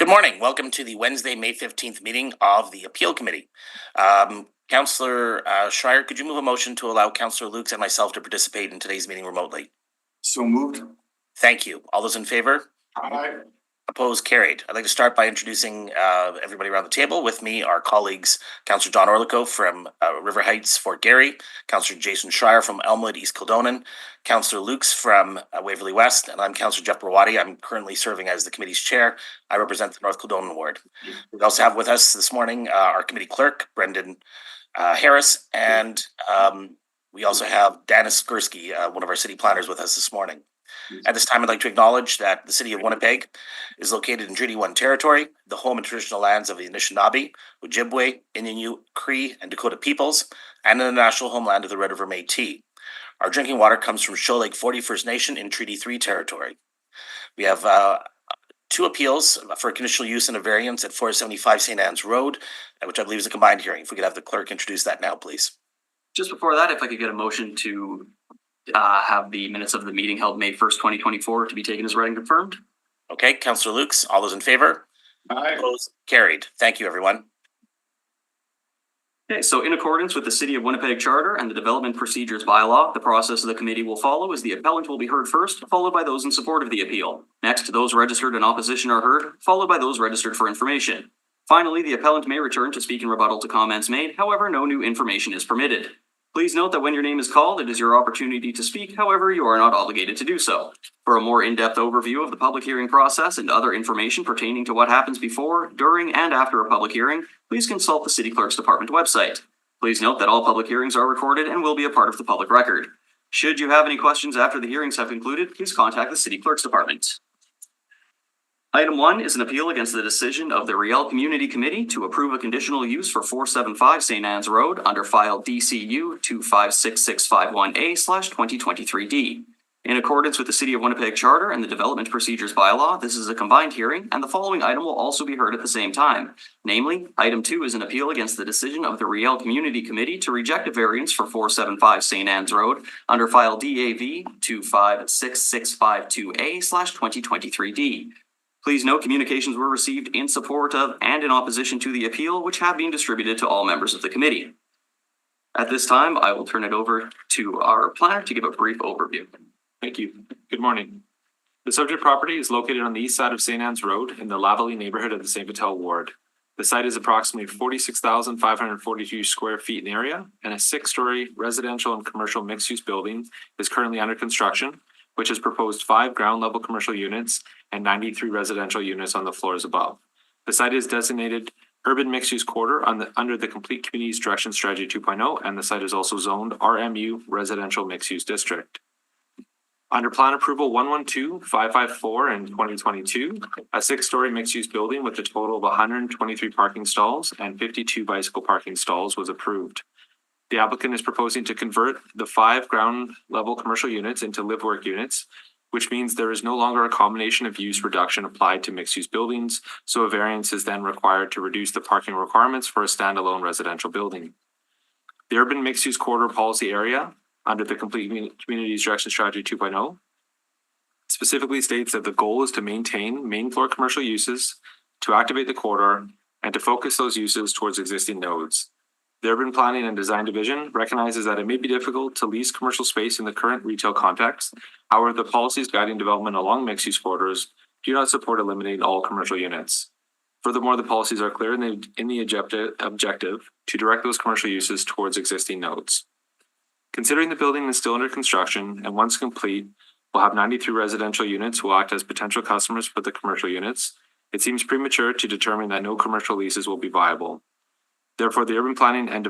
Good morning. Welcome to the Wednesday, May 15th meeting of the Appeal Committee. Councillor Schreier, could you move a motion to allow Councillor Lukes and myself to participate in today's meeting remotely? So moved. Thank you. All those in favor? Aye. Opposed? Carried. I'd like to start by introducing everybody around the table. With me, our colleagues, Councillor John Orlico from River Heights, Fort Garry, Councillor Jason Schreier from Elmwood, East Kildonan, Councillor Lukes from Waverly West, and I'm Councillor Jeff Brawadi. I'm currently serving as the committee's chair. I represent the North Kildonan ward. We also have with us this morning our committee clerk, Brendan Harris, and we also have Dennis Gursky, one of our city planners, with us this morning. At this time, I'd like to acknowledge that the city of Winnipeg is located in Treaty 1 territory, the home and traditional lands of the Anishinaabe, Ojibwe, Innu, Cree, and Dakota peoples, and the national homeland of the Red River Métis. Our drinking water comes from Shoal Lake 40 First Nation in Treaty 3 territory. We have two appeals for conditional use and a variance at 475 St. Anne's Road, which I believe is a combined hearing. If we could have the clerk introduce that now, please. Just before that, if I could get a motion to have the minutes of the meeting held May 1st, 2024 to be taken as read and confirmed. Okay, Councillor Lukes, all those in favor? Aye. Opposed? Carried. Thank you, everyone. Okay, so in accordance with the City of Winnipeg Charter and the Development Procedures Bylaw, the process of the committee will follow as the appellant will be heard first, followed by those in support of the appeal. Next, those registered in opposition are heard, followed by those registered for information. Finally, the appellant may return to speak in rebuttal to comments made. However, no new information is permitted. Please note that when your name is called, it is your opportunity to speak. However, you are not obligated to do so. For a more in-depth overview of the public hearing process and other information pertaining to what happens before, during, and after a public hearing, please consult the City Clerk's Department website. Please note that all public hearings are recorded and will be a part of the public record. Should you have any questions after the hearings have concluded, please contact the City Clerk's Department. Item 1 is an appeal against the decision of the Riel Community Committee to approve a conditional use for 475 St. Anne's Road under file DCU 256651A/2023D. In accordance with the City of Winnipeg Charter and the Development Procedures Bylaw, this is a combined hearing, and the following item will also be heard at the same time. Namely, item 2 is an appeal against the decision of the Riel Community Committee to reject a variance for 475 St. Anne's Road under file DAV 256652A/2023D. Please note communications were received in support of and in opposition to the appeal, which have been distributed to all members of the committee. At this time, I will turn it over to our planner to give a brief overview. Thank you. Good morning. The subject property is located on the east side of St. Anne's Road in the Lavallee neighborhood of the St. Vital ward. The site is approximately 46,542 square feet in area, and a 6-story residential and commercial mixed-use building is currently under construction, which has proposed 5 ground-level commercial units and 93 residential units on the floors above. The site is designated Urban Mixed-Use Quarter under the Complete Communities Direction Strategy 2.0, and the site is also zoned RMU Residential Mixed-Use District. Under Plan Approval 112554 in 2022, a 6-story mixed-use building with a total of 123 parking stalls and 52 bicycle parking stalls was approved. The applicant is proposing to convert the 5 ground-level commercial units into live-work units, which means there is no longer a combination of use reduction applied to mixed-use buildings, so a variance is then required to reduce the parking requirements for a standalone residential building. The Urban Mixed-Use Corridor Policy Area, under the Complete Communities Direction Strategy 2.0, specifically states that the goal is to maintain main floor commercial uses, to activate the corridor, and to focus those uses towards existing nodes. The Urban Planning and Design Division recognizes that it may be difficult to lease commercial space in the current retail context. However, the policies guiding development along mixed-use corridors do not support eliminating all commercial units. Furthermore, the policies are clear in the objective to direct those commercial uses towards existing nodes. Considering the building is still under construction and once complete will have 93 residential units who will act as potential customers for the commercial units, it seems premature to determine that no commercial leases will be viable. Therefore, the Urban Planning and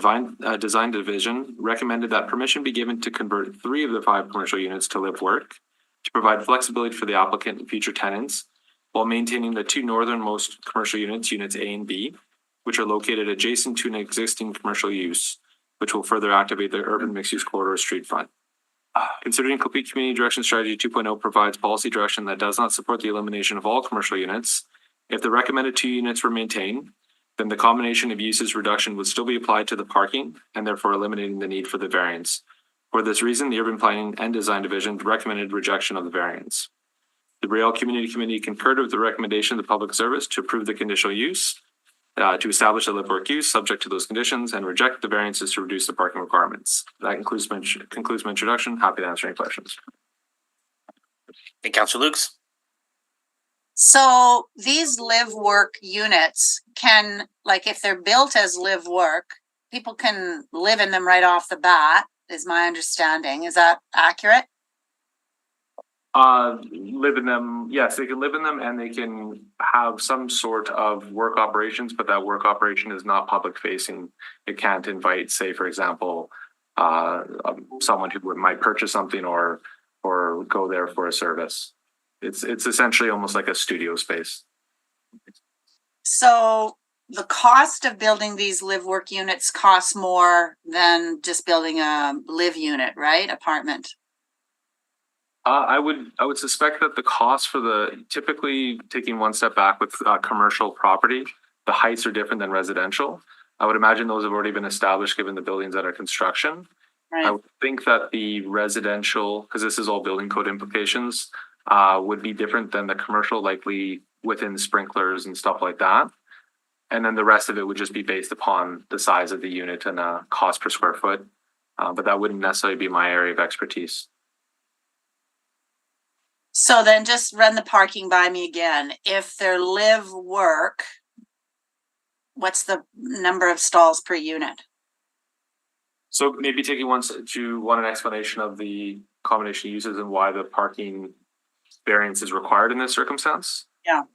Design Division recommended that permission be given to convert 3 of the 5 commercial units to live work, to provide flexibility for the applicant and future tenants, while maintaining the 2 northernmost commercial units, units A and B, which are located adjacent to an existing commercial use, which will further activate the Urban Mixed-Use Corridor street front. Considering Complete Community Direction Strategy 2.0 provides policy direction that does not support the elimination of all commercial units, if the recommended 2 units were maintained, then the combination of uses reduction would still be applied to the parking and therefore eliminating the need for the variance. For this reason, the Urban Planning and Design Division recommended rejection of the variance. The Real Community Committee concurred with the recommendation of the Public Service to approve the conditional use to establish a live work use subject to those conditions and reject the variances to reduce the parking requirements. That concludes my introduction. Happy to answer any questions. Hey, Councillor Lukes. So these live work units can, like, if they're built as live work, people can live in them right off the bat, is my understanding. Is that accurate? Live in them, yes, they can live in them and they can have some sort of work operations, but that work operation is not public facing. It can't invite, say, for example, someone who might purchase something or go there for a service. It's essentially almost like a studio space. So the cost of building these live work units costs more than just building a live unit, right? Apartment. I would suspect that the cost for typically taking one step back with commercial property, the heights are different than residential. I would imagine those have already been established given the buildings that are construction. Right. I would think that the residential, because this is all building code implications, would be different than the commercial, likely within sprinklers and stuff like that. And then the rest of it would just be based upon the size of the unit and cost per square foot. But that wouldn't necessarily be my area of expertise. So then just run the parking by me again. If they're live work, what's the number of stalls per unit? So maybe taking an explanation of the combination uses and why the parking variance is required in this circumstance. Yeah.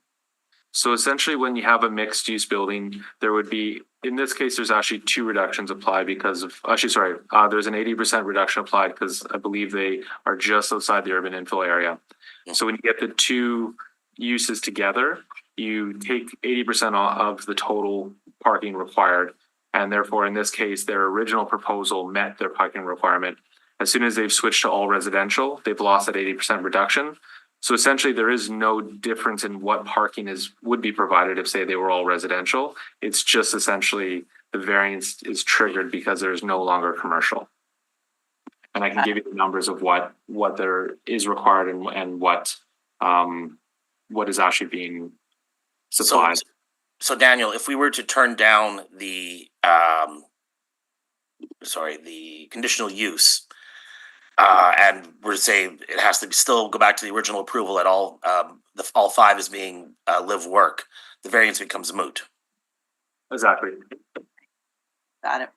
So essentially when you have a mixed use building, there would be, in this case, there's actually two reductions applied because of, there's an 80% reduction applied because I believe they are just outside the urban infill area. Yeah. So when you get the two uses together, you take 80% of the total parking required. And therefore, in this case, their original proposal met their parking requirement. As soon as they've switched to all residential, they've lost that 80% reduction. So essentially, there is no difference in what parking would be provided if, say, they were all residential. It's just essentially the variance is triggered because there is no longer commercial. And I can give you the numbers of what there is required and what is actually being supplied. So Daniel, if we were to turn down the conditional use, and we're saying it has to still go back to the original approval at all, all five is being live work, the variance becomes moot. Exactly. Got it.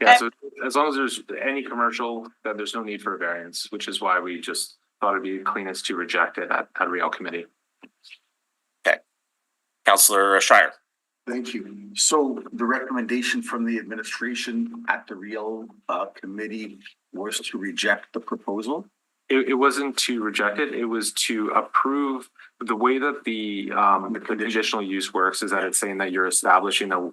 Yeah, so as long as there's any commercial, then there's no need for a variance, which is why we just thought it'd be cleanest to reject it at Real Committee. Okay. Councillor Shire. Thank you. So the recommendation from the administration at the Real Committee was to reject the proposal? It wasn't to reject it, it was to approve. The way that the conditional use works is that it's saying that you're establishing a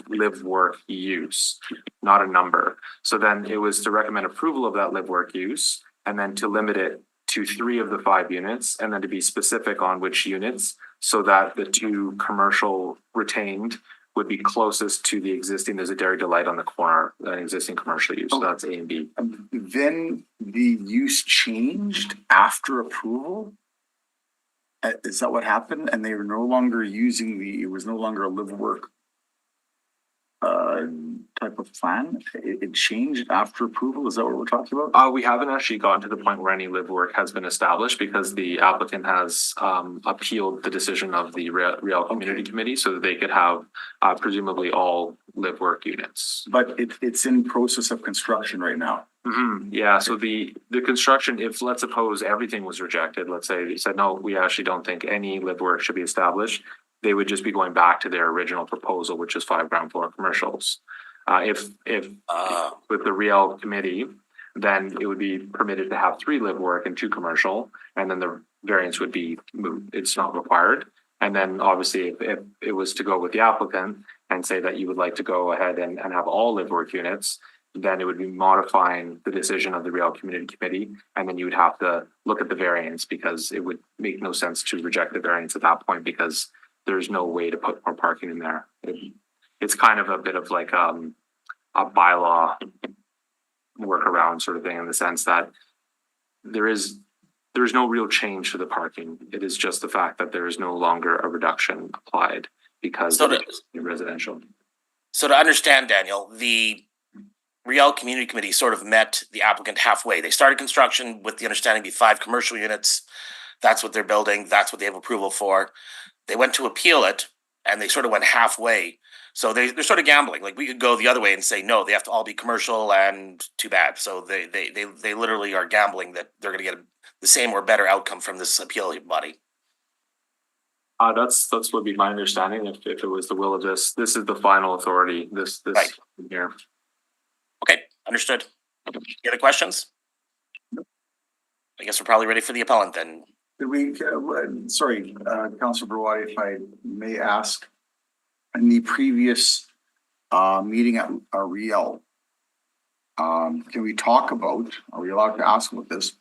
live work use, not a number. So then it was to recommend approval of that live work use and then to limit it to 3 of the 5 units and then to be specific on which units so that the 2 commercial retained would be closest to the existing. There's a Dairy Delight on the corner, an existing commercial use. So that's A and B. Then the use changed after approval? Is that what happened? And they were no longer using it was no longer a live work type of plan? It changed after approval? Is that what we're talking about? We haven't actually gotten to the point where any live work has been established because the applicant has appealed the decision of the Real Community Committee so that they could have presumably all live work units. But it's in process of construction right now. Mm-hmm. Yeah, so the construction, if let's suppose everything was rejected, let's say they said, no, we actually don't think any live work should be established, they would just be going back to their original proposal, which is 5 ground floor commercials. If with the Real Committee, then it would be permitted to have 3 live work and 2 commercial, and then the variance would be moot. It's not required. And then obviously if it was to go with the applicant and say that you would like to go ahead and have all live work units, then it would be modifying the decision of the Real Community Committee. And then you would have to look at the variance because it would make no sense to reject the variance at that point because there's no way to put more parking in there. It's kind of a bit of like a bylaw workaround sort of thing in the sense that there is There is no real change to the parking. It is just the fact that there is no longer a reduction applied because So it to- is residential. So to understand, Daniel, the Riel Community Committee sort of met the applicant halfway. They started construction with the understanding to be 5 commercial units. That's what they're building. That's what they have approval for. They went to appeal it and they sort of went halfway. So they're sort of gambling. Like we could go the other way and say, no, they have to all be commercial and too bad. So they literally are gambling that they're going to get the same or better outcome from this appeal body. That's would be my understanding. If it was the will of this is the final authority. This Right. here. Okay, understood. Any other questions? I guess we're probably ready for the appellant then. Did we, sorry, Councilor Brawadi, if I may ask, in the previous meeting at Riel, can we talk about, are we allowed to ask about this?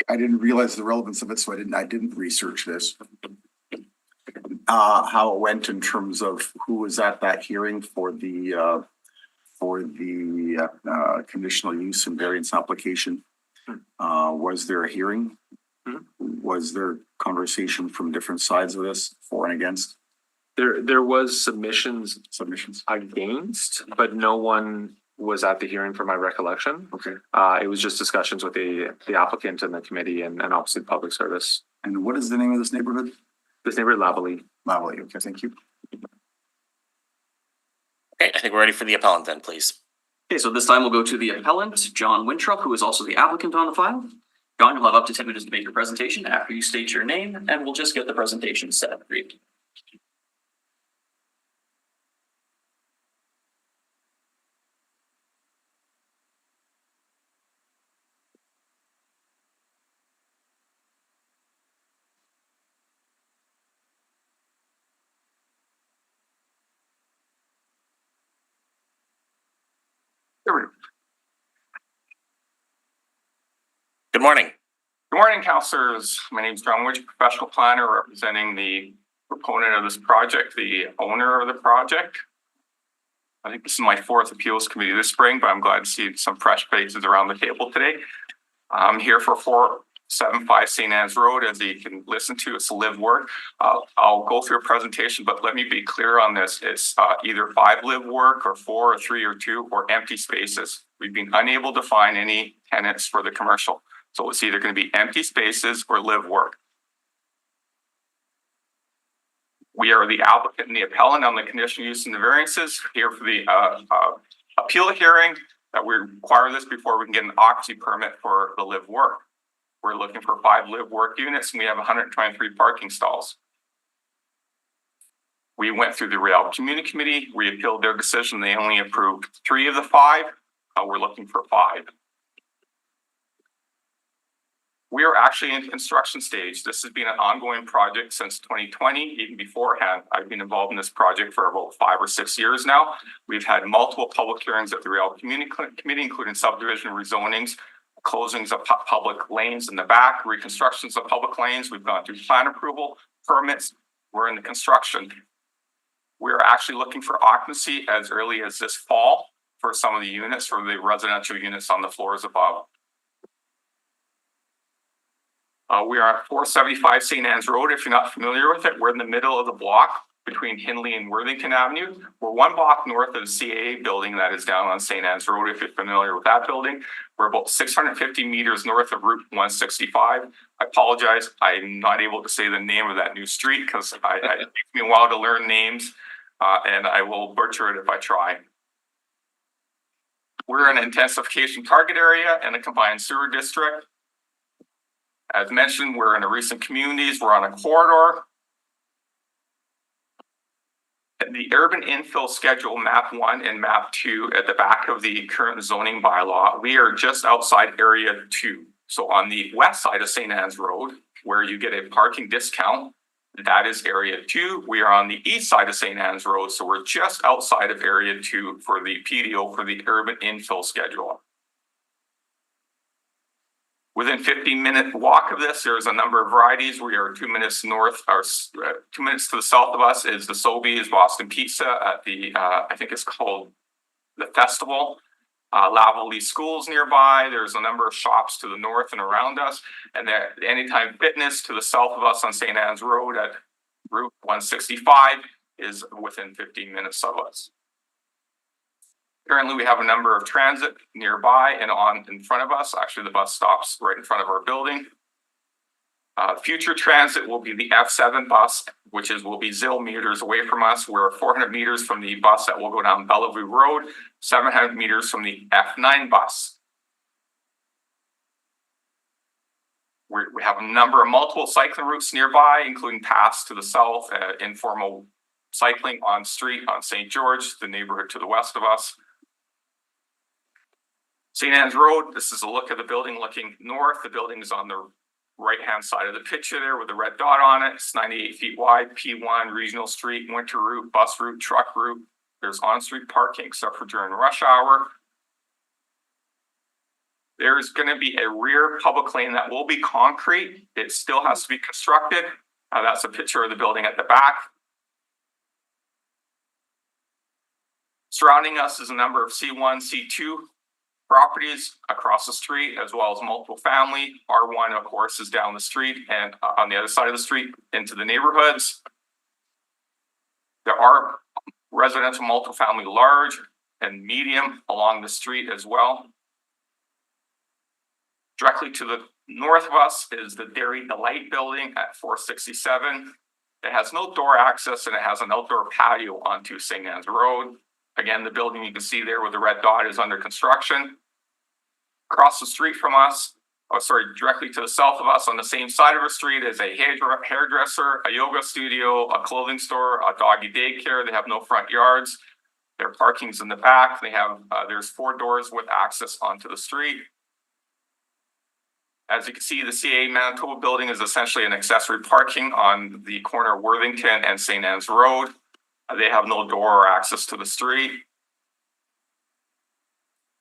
I didn't realize the relevance of it, so I didn't research this. How it went in terms of who was at that hearing for the conditional use and variance application. Was there a hearing? Was there conversation from different sides of this, for and against There was submissions submissions? against, but no one was at the hearing from my recollection. Okay. It was just discussions with the applicant and the committee and obviously public service. And what is the name of this neighborhood? This neighborhood, Lavalley. Lavalley. Okay, thank you. Okay, I think we're ready for the appellant then, please. Okay, so this time we'll go to the appellant, John Winthrop, who is also the applicant on the file. John, you'll have up to 10 minutes to make your presentation after you state your name, and we'll just get the presentation set for you. There we go. Good morning. Good morning, councillors. My name is John Witch, professional planner representing the proponent of this project, the owner of the project. I think this is my 4th appeals committee this spring, but I'm glad to see some fresh faces around the table today. I'm here for 475 St. Anne's Road. As you can listen to, it's a live work. I'll go through a presentation, but let me be clear on this. It's either 5 live work or 4 or 3 or 2 or empty spaces. We've been unable to find any tenants for the commercial. So it's either going to be empty spaces or live work. We are the applicant and the appellant on the conditional use and the variances here for the appeal hearing that we require this before we can get an occupancy permit for the live work. We're looking for 5 live work units and we have 123 parking stalls. We went through the Riel Community Committee. We appealed their decision. They only approved 3 of the 5. We're looking for 5. We are actually in construction stage. This has been an ongoing project since 2020. Even beforehand, I've been involved in this project for about 5 or 6 years now. We've had multiple public hearings at the Riel Community Committee, including subdivision rezonings, closings of public lanes in the back, reconstructions of public lanes. We've gone through plan approval, permits. We're in the construction. We're actually looking for occupancy as early as this fall for some of the units, for the residential units on the floors above. We are at 475 St. Anne's Road. If you're not familiar with it, we're in the middle of the block between Hindley and Worthington Avenue. We're 1 block north of the CAA building that is down on St. Anne's Road, if you're familiar with that building. We're about 650 meters north of Route 165. I apologize, I'm not able to say the name of that new street because it takes me a while to learn names, and I will butcher it if I try. We're in an intensification target area and a combined sewer district. As mentioned, we're in a recent communities, we're on a corridor. The urban infill schedule, map 1 and map 2 at the back of the current zoning bylaw, we are just outside area 2. So on the west side of St. Anne's Road, where you get a parking discount, that is area 2. We are on the east side of St. Anne's Road, so we're just outside of area 2 for the PDO for the urban infill schedule. Within 15-minute walk of this, there's a number of varieties. We are 2 minutes north, or 2 minutes to the south of us is the Sobeys Boston Pizza at the, I think it's called the Festival. Lavallee Schools nearby. There's a number of shops to the north and around us. And there, Anytime Fitness to the south of us on St. Anne's Road at Route 165 is within 15 minutes of us. Currently, we have a number of transit nearby and in front of us. Actually, the bus stops right in front of our building. Future transit will be the F7 bus, which will be 0 meters away from us. We're 400 meters from the bus that will go down Bellevue Road, 700 meters from the F9 bus. We have a number of multiple cycling routes nearby, including paths to the south, informal cycling on street on St. George, the neighborhood to the west of us. St. Anne's Road, this is a look at the building looking north. The building is on the right-hand side of the picture there with the red dot on it. It's 98 feet wide, P1, regional street, winter route, bus route, truck route. There's on-street parking except for during rush hour. There's going to be a rear public lane that will be concrete. It still has to be constructed. That's a picture of the building at the back. Surrounding us is a number of C1, C2 properties across the street, as well as multiple family. R1, of course, is down the street and on the other side of the street into the neighborhoods. There are residential multifamily large and medium along the street as well. Directly to the north of us is the Dairy Delight building at 467. It has no door access and it has an outdoor patio onto St. Anne's Road. Again, the building you can see there with the red dot is under construction. Across the street from us, directly to the south of us on the same side of our street is a hairdresser, a yoga studio, a clothing store, a doggy daycare. They have no front yards. Their parking's in the back. They have, there's 4 doors with access onto the street. As you can see, the CA Manitoba building is essentially an accessory parking on the corner of Worthington and St. Anne's Road. They have no door or access to the street.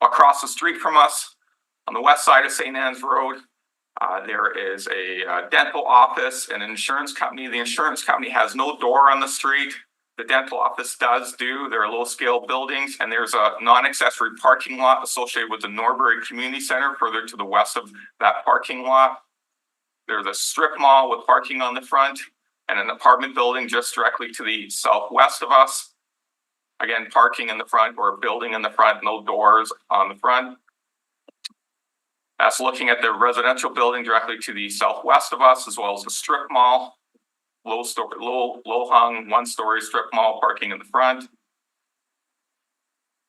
Across the street from us, on the west side of St. Anne's Road, there is a dental office and an insurance company. The insurance company has no door on the street. The dental office does do. They're low scale buildings, and there's a non-accessory parking lot associated with the Norbury Community Center further to the west of that parking lot. There's a strip mall with parking on the front and an apartment building just directly to the southwest of us. Again, parking in the front or a building in the front, no doors on the front. That's looking at the residential building directly to the southwest of us, as well as the strip mall. Low hung, 1-story strip mall parking in the front.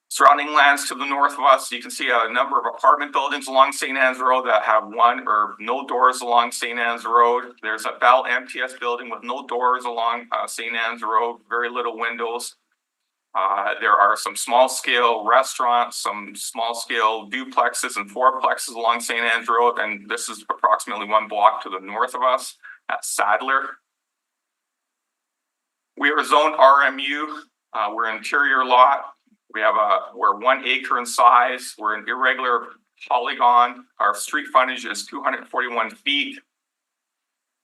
Surrounding lands to the north of us, you can see a number of apartment buildings along St. Anne's Road that have 1 or no doors along St. Anne's Road. There's a Bell MTS building with no doors along St. Anne's Road, very little windows. There are some small scale restaurants, some small scale duplexes and fourplexes along St. Anne's Road, and this is approximately 1 block to the north of us at Sadler. We are zoned RMU. We're an interior lot. We're 1 acre in size. We're an irregular polygon. Our street frontage is 241 feet.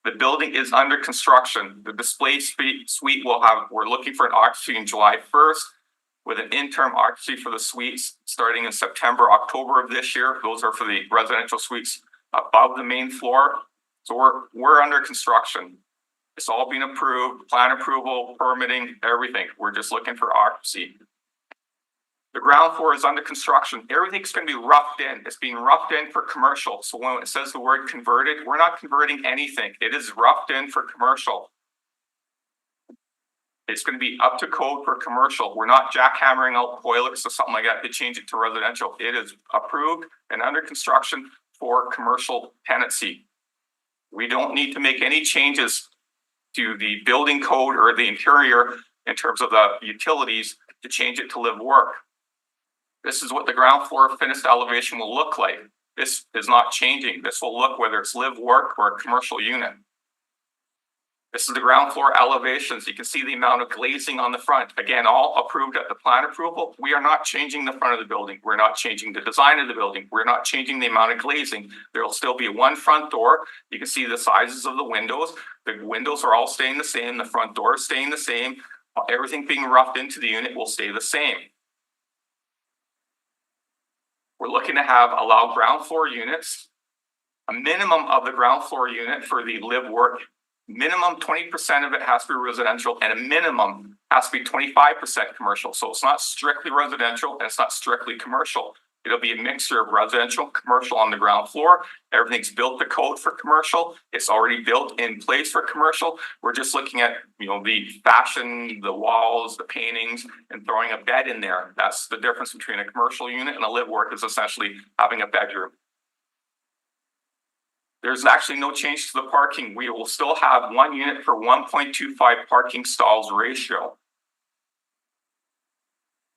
The building is under construction. The display suite we're looking for an occupancy in July 1st with an interim occupancy for the suites starting in September, October of this year. Those are for the residential suites above the main floor. So we're under construction. It's all been approved, plan approval, permitting, everything. We're just looking for occupancy. The ground floor is under construction. Everything's going to be roughed in. It's being roughed in for commercial. So when it says the word converted, we're not converting anything. It is roughed in for commercial. It's going to be up to code for commercial. We're not jackhammering out toilets or something like that to change it to residential. It is approved and under construction for commercial tenancy. We don't need to make any changes to the building code or the interior in terms of the utilities to change it to live work. This is what the ground floor finished elevation will look like. This is not changing. This will look whether it's live work or a commercial unit. This is the ground floor elevations. You can see the amount of glazing on the front. Again, all approved at the plan approval. We are not changing the front of the building. We're not changing the design of the building. We're not changing the amount of glazing. There will still be 1 front door. You can see the sizes of the windows. The windows are all staying the same. The front door is staying the same. Everything being roughed into the unit will stay the same. We're looking to allow ground floor units, a minimum of the ground floor unit for the live work. Minimum 20% of it has to be residential and a minimum has to be 25% commercial. So it's not strictly residential and it's not strictly commercial. It'll be a mixture of residential, commercial on the ground floor. Everything's built to code for commercial. It's already built in place for commercial. We're just looking at, the fashion, the walls, the paintings, and throwing a bed in there. That's the difference between a commercial unit and a live work is essentially having a bedroom. There's actually no change to the parking. We will still have 1 unit per 1.25 parking stalls ratio.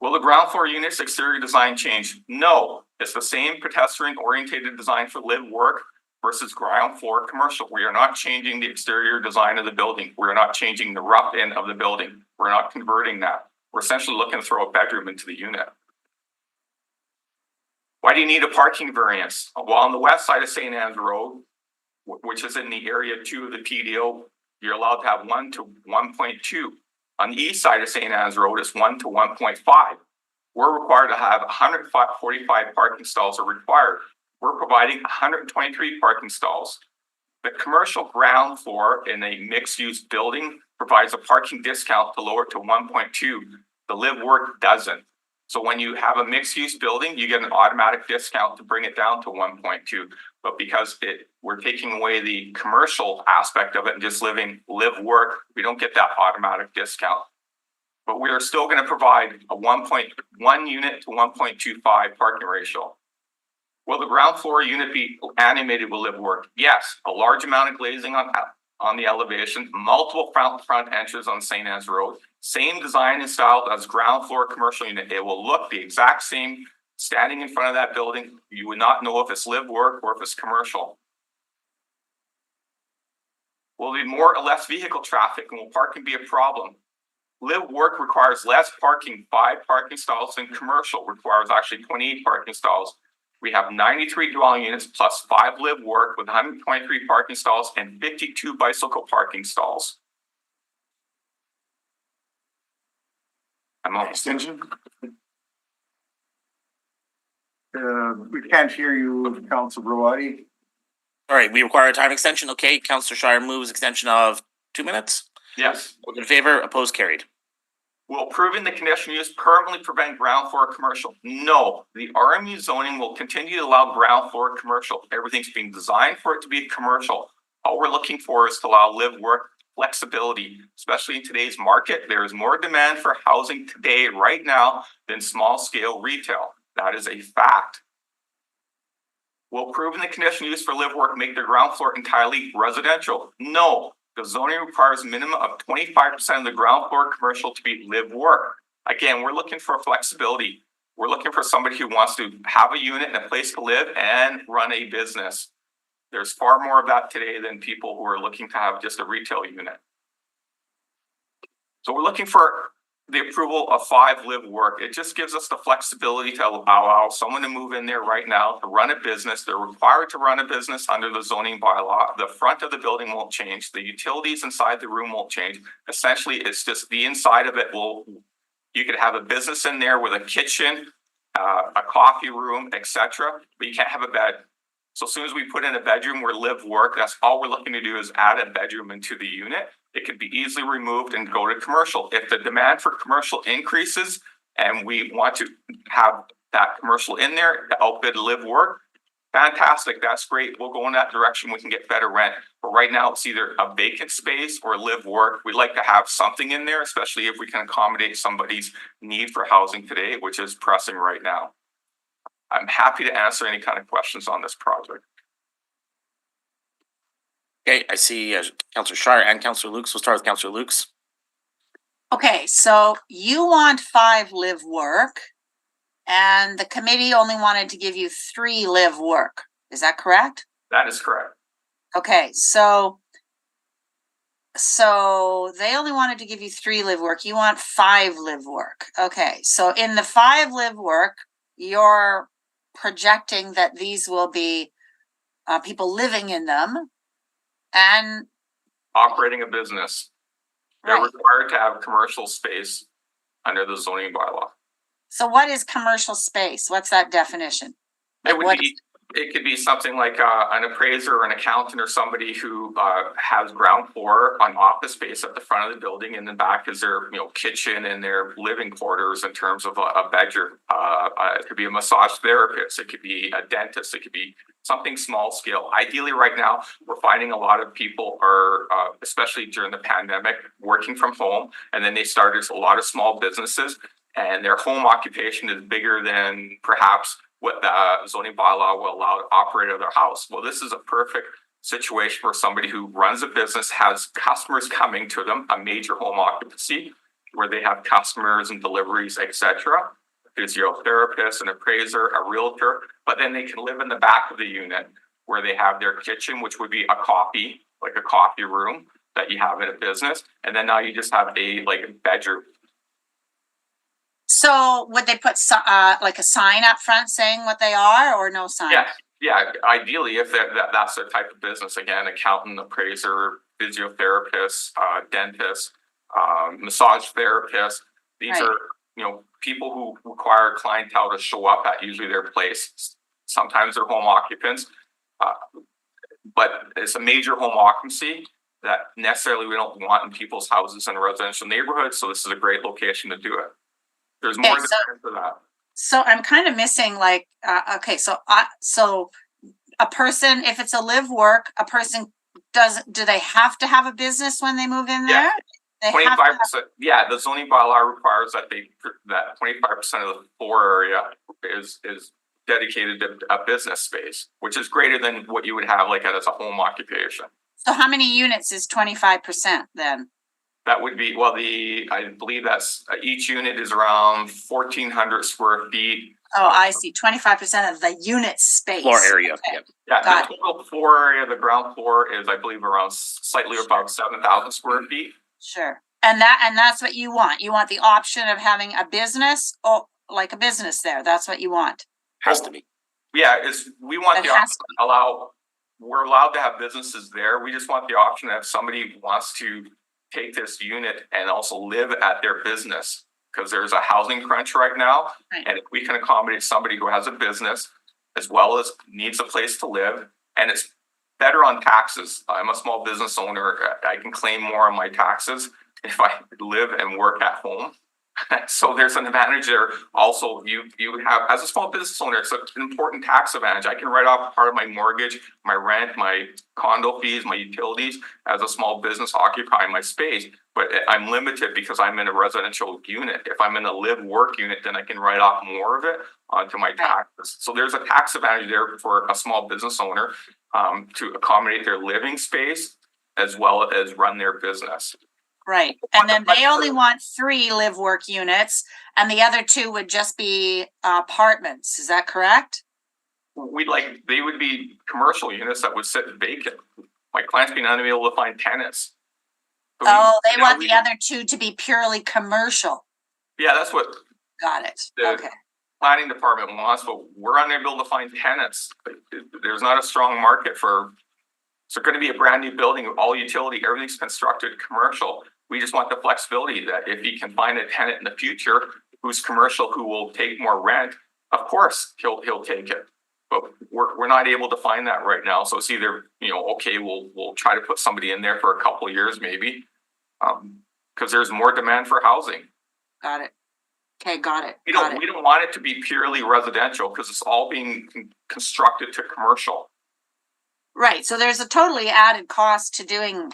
Will the ground floor unit's exterior design change? No, it's the same pedestrian oriented design for live work versus ground floor commercial. We are not changing the exterior design of the building. We're not changing the rough end of the building. We're not converting that. We're essentially looking to throw a bedroom into the unit. Why do you need a parking variance? Well, on the west side of St. Anne's Road, which is in the area 2 of the PDO, you're allowed to have 1 to 1.2. On the east side of St. Anne's Road, it's 1 to 1.5. We're required to have 145 parking stalls are required. We're providing 123 parking stalls. The commercial ground floor in a mixed-use building provides a parking discount to lower it to 1.2. The live work doesn't. So when you have a mixed-use building, you get an automatic discount to bring it down to 1.2. But because we're taking away the commercial aspect of it and just live work, we don't get that automatic discount. But we are still going to provide a 1.1 unit to 1.25 parking ratio. Will the ground floor unit be animated with live work? Yes, a large amount of glazing on the elevation, multiple front entrances on St. Anne's Road, same design and style as ground floor commercial unit. It will look the exact same. Standing in front of that building, you would not know if it's live work or if it's commercial. Will there be more or less vehicle traffic and will parking be a problem? Live work requires less parking, 5 parking stalls, and commercial requires actually 28 parking stalls. We have 93 dwelling units plus 5 live work with 123 parking stalls and 52 bicycle parking stalls. I'm almost Extension? We can't hear you, Councilor Brawadi. All right, we require a time extension. Okay, Councillor Shire moves extension of 2 minutes. Yes. Those in favor, opposed, carried. Will approving the conditional use permanently prevent ground floor commercial? No, the RMU zoning will continue to allow ground floor commercial. Everything's being designed for it to be commercial. All we're looking for is to allow live work flexibility, especially in today's market. There is more demand for housing today, right now, than small scale retail. That is a fact. Will approving the conditional use for live work make the ground floor entirely residential? No. The zoning requires a minimum of 25% of the ground floor commercial to be live work. Again, we're looking for flexibility. We're looking for somebody who wants to have a unit and a place to live and run a business. There's far more of that today than people who are looking to have just a retail unit. So we're looking for the approval of 5 live work. It just gives us the flexibility to allow someone to move in there right now to run a business. They're required to run a business under the zoning bylaw. The front of the building won't change. The utilities inside the room won't change. Essentially, it's just the inside of it you could have a business in there with a kitchen, a coffee room, etc. But you can't have a bed. So as soon as we put in a bedroom where live work, that's all we're looking to do is add a bedroom into the unit. It could be easily removed and go to commercial. If the demand for commercial increases and we want to have that commercial in there to outbid live work, fantastic, that's great. We'll go in that direction. We can get better rent. But right now it's either a vacant space or live work. We'd like to have something in there, especially if we can accommodate somebody's need for housing today, which is pressing right now. I'm happy to answer any kind of questions on this project. Okay, I see Councillor Shire and Councillor Lukes. We'll start with Councillor Lukes. Okay, so you want 5 live work and the committee only wanted to give you 3 live work. Is that correct? That is correct. Okay, so they only wanted to give you 3 live work. You want 5 live work. Okay, so in the 5 live work, you're projecting that these will be people living in them and Operating a business. They're right. required to have commercial space under the zoning bylaw. So what is commercial space? What's that definition? It would What- be, it could be something like an appraiser or an accountant or somebody who has ground floor on office space at the front of the building, and then back is their, kitchen and their living quarters in terms of a bedroom. It could be a massage therapist, it could be a dentist, it could be something small scale. Ideally, right now, we're finding a lot of people are, especially during the pandemic, working from home, and then they started a lot of small businesses, and their home occupation is bigger than perhaps what the zoning bylaw will allow to operate out of their house. Well, this is a perfect situation for somebody who runs a business, has customers coming to them, a major home occupancy, where they have customers and deliveries, etc. Physiotherapist, an appraiser, a realtor, but then they can live in the back of the unit where they have their kitchen, which would be a coffee room that you have in a business. And then now you just have a bedroom. So would they put like a sign up front saying what they are, or no sign? Yeah, ideally, if that's their type of business, again, accountant, appraiser, physiotherapist, dentist, massage therapist. These Right. are, people who require clientele to show up at usually their place. Sometimes they're home occupants, but it's a major home occupancy that necessarily we don't want in people's houses in residential neighborhoods. So this is a great location to do it. There's more Okay, so- demand for that. So I'm kind of missing okay, so a person, if it's a live work, a person do they have to have a business when they move in there? Yeah. They have to 25%, yeah, the zoning bylaw requires that 25% of the floor area is dedicated to a business space, which is greater than what you would have as a home occupation. So how many units is 25% then? That would be, I believe that's, each unit is around 1,400 square feet. Oh, I see, 25% of the unit space. Floor area, Okay. yeah. Yeah, Got the total floor area, the ground floor is, I believe, around slightly above 7,000 square feet. Sure. And that's what you want. You want the option of having a business, or like a business there. That's what you want. Has to be. Yeah, we want It the has option we're allowed to have businesses there. We just want the option that if somebody wants to take this unit and also live at their business, because there's a housing crunch right now. Right. And if we can accommodate somebody who has a business as well as needs a place to live, and it's better on taxes. I'm a small business owner. I can claim more on my taxes if I live and work at home. So there's an advantage there. Also, you have, as a small business owner, it's an important tax advantage. I can write off part of my mortgage, my rent, my condo fees, my utilities as a small business occupying my space. But I'm limited because I'm in a residential unit. If I'm in a live work unit, then I can write off more of it onto my taxes. So there's a tax advantage there for a small business owner to accommodate their living space as well as run their business. Right. And then they only want 3 live work units, and the other 2 would just be apartments. Is that correct? They would be commercial units that would sit vacant. My clients being unable to find tenants. So They want the other 2 to be purely commercial. Yeah, that's what Got it. The- Okay. planning department wants, but we're unable to find tenants. There's not a strong market for, it's going to be a brand new building, all utility, everything's constructed commercial. We just want the flexibility that if he can find a tenant in the future who's commercial, who will take more rent, of course, he'll take it. But we're not able to find that right now. So it's either, okay, we'll try to put somebody in there for a couple of years, maybe. Because there's more demand for housing. Got it. Okay, got it. We Got don't it. want it to be purely residential because it's all being constructed to commercial. Right. So there's a totally added cost to doing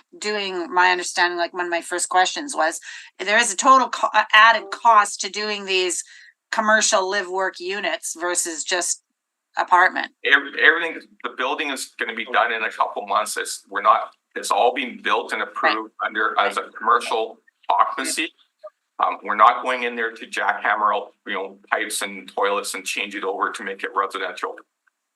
my understanding, like one of my first questions was, there is a total added cost to doing these commercial live work units versus just apartment. Everything, the building is going to be done in a couple months. It's all being built and approved as a commercial occupancy. We're not going in there to jackhammer out, pipes and toilets and change it over to make it residential.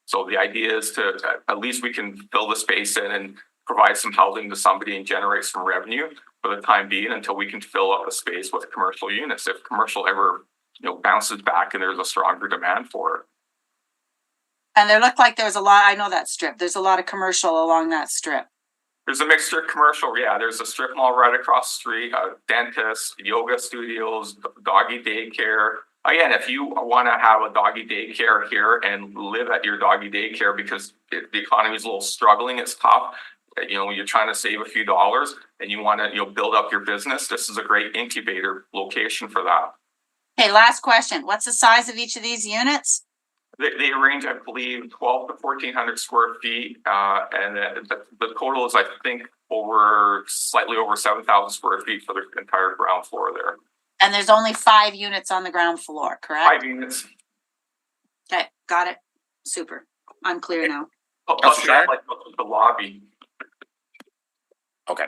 So the idea is to, at least we can fill the space in and provide some housing to somebody and generate some revenue for the time being until we can fill up the space with commercial units. If commercial ever, bounces back and there's a stronger demand for it. And there looked like there was a lot, I know that strip, there's a lot of commercial along that strip. There's a mixture of commercial, yeah. There's a strip mall right across the street, dentists, yoga studios, doggy daycare, Again, if you wanna have a doggy daycare here and live at your doggy daycare because the economy is a little struggling, it's tough. You know, you're trying to save a few dollars and you wanna, build up your business, this is a great incubator location for that. Okay, last question. What's the size of each of these units? They range, I believe, 12 to 1,400 square feet, and the total is, I think, slightly over 7,000 square feet for the entire ground floor there. And there's only 5 units on the ground floor, correct? 5 units. Okay, got it. Super. I'm clear now. Plus, you have, like, the lobby. Okay.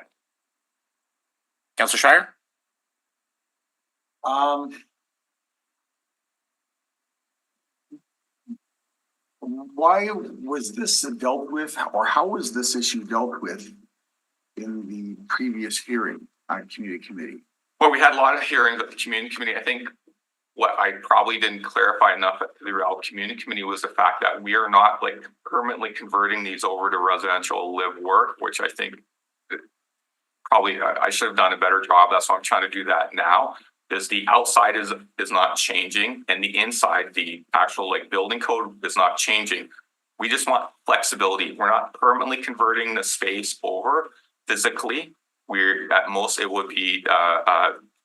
Counselor Shire? Why was this dealt with, or how was this issue dealt with in the previous hearing on community committee? Well, we had a lot of hearings at the community committee. I think what I probably didn't clarify enough at the Real Community Committee was the fact that we are not like permanently converting these over to residential live work, which I think probably I should have done a better job. That's why I'm trying to do that now. Is the outside is not changing and the inside, the actual like building code is not changing. We just want flexibility. We're not permanently converting the space over physically. We're at most it would be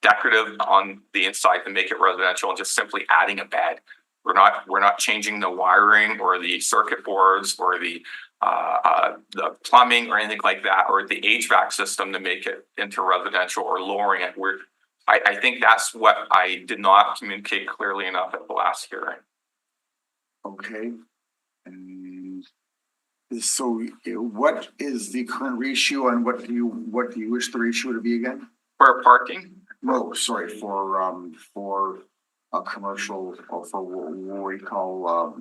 decorative on the inside to make it residential and just simply adding a bed. We're not changing the wiring or the circuit boards or the plumbing or anything like that, or the HVAC system to make it into residential or lowering it. I think that's what I did not communicate clearly enough at the last hearing. Okay. And so what is the current ratio and what do you wish the ratio to be again? For parking, No, sorry, for a commercial or for what we call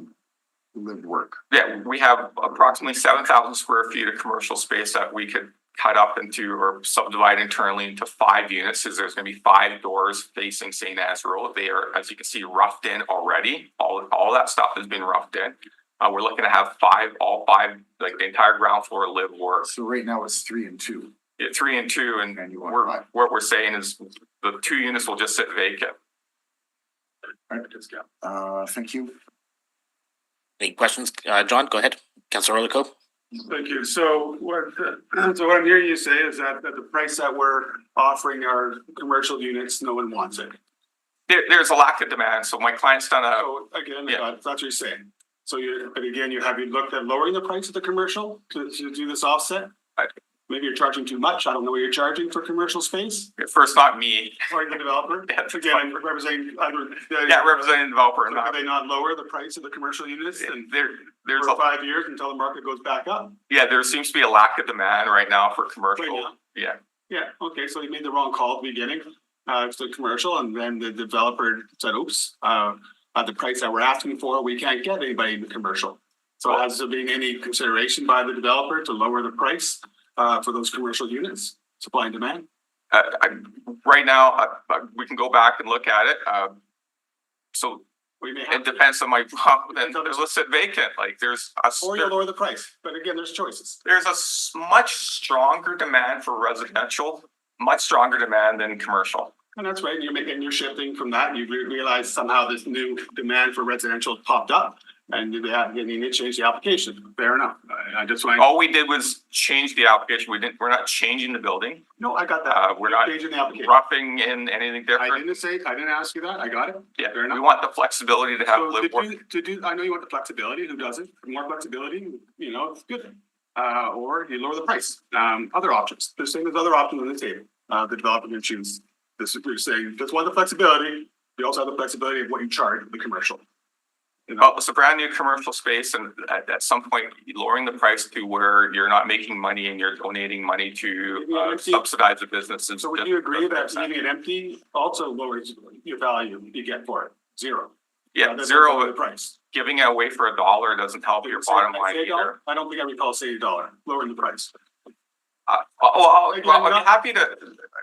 live work. yeah, we have approximately 7,000 square feet of commercial space that we could cut up into or subdivide internally into 5 units, because there's going to be 5 doors facing St. Anne's Road. They are, as you can see, roughed in already. All that stuff has been roughed in. We're looking to have all five, like the entire ground floor live work. So right now it's 3 and 2. Yeah, 3 and 2, and And you want 5. what we're saying is the 2 units will just sit vacant. Thank you. Any questions? John, go ahead. Counselor Orlico? Thank you. So what I'm hearing you say is that at the price that we're offering our commercial units, no one wants it. There's a lack of demand, so my client's done a, So again, Yeah. that's what you're saying. So but again, have you looked at lowering the price of the commercial to do this offset? Maybe you're charging too much. I don't know what you're charging for commercial space, first, not me, or the developer. That's Again, I'm representing either. yeah, representing the developer. So could they not lower the price of the commercial units and There's for a 5 years until the market goes back up? Yeah, there seems to be a lack of demand right now for Right commercial. now? Yeah, Yeah, okay, so you made the wrong call at the beginning, it's the commercial, and then the developer said, oops, at the price that we're asking for, we can't get anybody in the commercial. So has there been any consideration by the developer to lower the price, for those commercial units, supply and demand? right now, we can go back and look at it. So We may it have, depends on my, then let's sit vacant, like or you'll lower the price, but again, there's choices. there's a much stronger demand for residential, much stronger demand than commercial. And that's right, you're shifting from that, and you realize somehow this new demand for residential popped up, and you need to change the application, fair enough. I just want, All we did was change the application. We're not changing the building, no, I got that. we're not Changing the application. roughing in anything I different. didn't ask you that, I got it. Yeah, fair we enough. want the flexibility to have So live work. I know you want the flexibility, who doesn't? More flexibility, it's good. Or you lower the price, other options, there's other options on the table, the developer can choose. This is, we're saying, just want the flexibility, you also have the flexibility of what you charge for the commercial. Well, it's a brand new commercial space, and at some point, lowering the price to where you're not making money and you're donating money to subsidize the businesses. So would you agree that leaving it empty also lowers your value you get for it, zero? Yeah, Rather than zero, lowering the price. giving it away for $1 doesn't help your bottom line Say $1? either. I don't think I recall saying $1, lowering the price. I'd be happy to,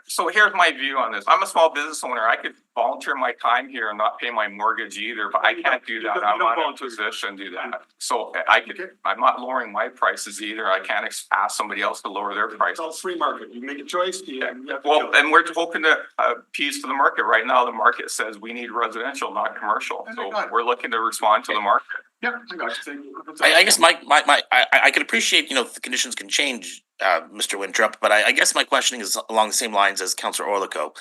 So here's my view on this. I'm a small business owner. I could volunteer my time here and not pay my mortgage either, but I can't do that. I'm not in a position to do that. So I'm not lowering my prices either. I can't ask somebody else to lower their It's all prices. free market. You make a choice. You have to Well, do it. and we're hoping to appease to the market. Right now, the market says we need residential, not commercial. And So I got it. we're looking to respond to the market. Yeah, I got you. Thank you. I guess I can appreciate, the conditions can change, Mr. Winthrop, but I guess my questioning is along the same lines as Councillor Orlico.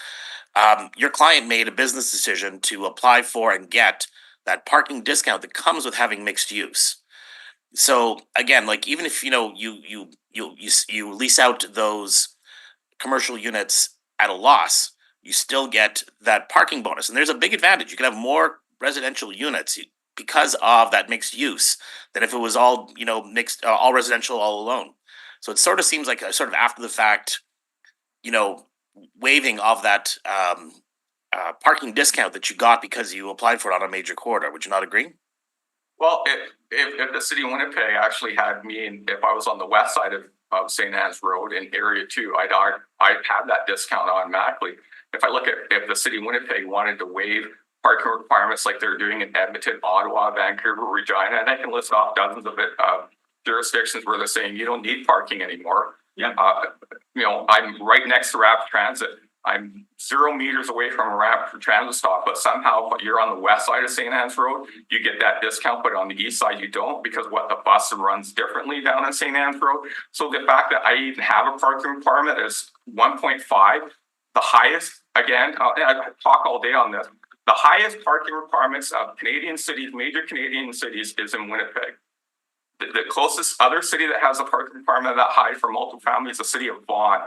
Your client made a business decision to apply for and get that parking discount that comes with having mixed use. So again, like even if, you lease out those commercial units at a loss, you still get that parking bonus. And there's a big advantage. You can have more residential units because of that mixed use than if it was all, mixed, all residential all alone. So it sort of seems like a sort of after the fact, waiving of that parking discount that you got because you applied for it on a major corridor. Would you not agree? Well, if the city of Winnipeg actually had me, and if I was on the west side of St. Anne's Road in area 2, I'd have that discount automatically. If I look at, if the city of Winnipeg wanted to waive parking requirements like they're doing in Edmonton, Ottawa, Vancouver, Regina, and I can list off dozens of jurisdictions where they're saying you don't need parking anymore. Yeah. I'm right next to Rapid Transit. I'm 0 meters away from a Rapid Transit stop, but somehow you're on the west side of St. Anne's Road, you get that discount, but on the east side you don't, because the bus runs differently down on St. Anne's Road. So the fact that I even have a parking requirement is 1.5, the highest, again, I talk all day on this, the highest parking requirements of Canadian cities, major Canadian cities, is in Winnipeg. The closest other city that has a parking requirement that high for multiple families is the city of Vaughan.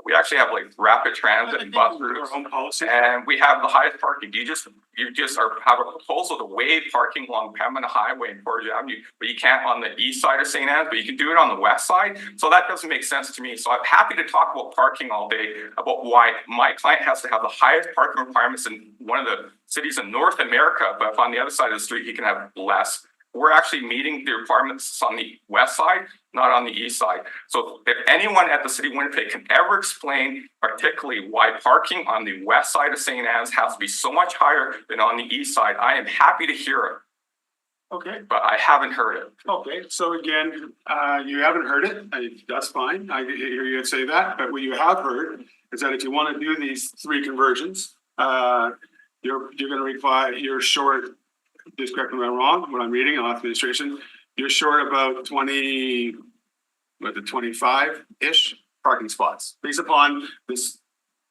We actually have like rapid transit and bus routes, Our own policy. and we have the highest parking. You just have a proposal to waive parking along Pembina Highway and Portage Avenue, but you can't on the east side of St. Anne's, but you can do it on the west side. So that doesn't make sense to me. So I'm happy to talk about parking all day, about why my client has to have the highest parking requirements in one of the cities in North America, but if on the other side of the street, he can have less. We're actually meeting the requirements on the west side, not on the east side. So if anyone at the city of Winnipeg can ever explain particularly why parking on the west side of St. Anne's has to be so much higher than on the east side, I am happy to hear it, Okay. but I haven't heard it. Okay, so again, you haven't heard it, that's fine, I hear you say that, but what you have heard is that if you want to do these 3 conversions, you're gonna require, you're short, just correct me if I'm wrong, what I'm reading on administration, you're short about 25-ish parking spots, based upon this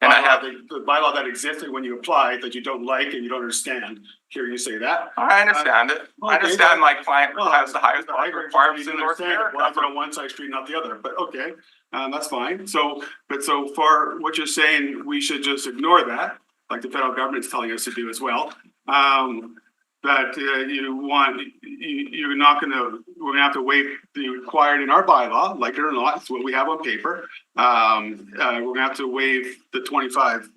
And I have, the bylaw that existed when you applied that you don't like and you don't understand. Hear you say that. I understand it. I okay, understand my client Well, has the highest I parking agree. requirements You in North understand it. Why is it America. on one side street, not the other? But okay, that's fine. So far, what you're saying, we should just ignore that, like the federal government's telling us to do as well. That you're not gonna, we're gonna have to waive the required in our bylaw, like it or not, it's what we have on paper. We're gonna have to waive the 25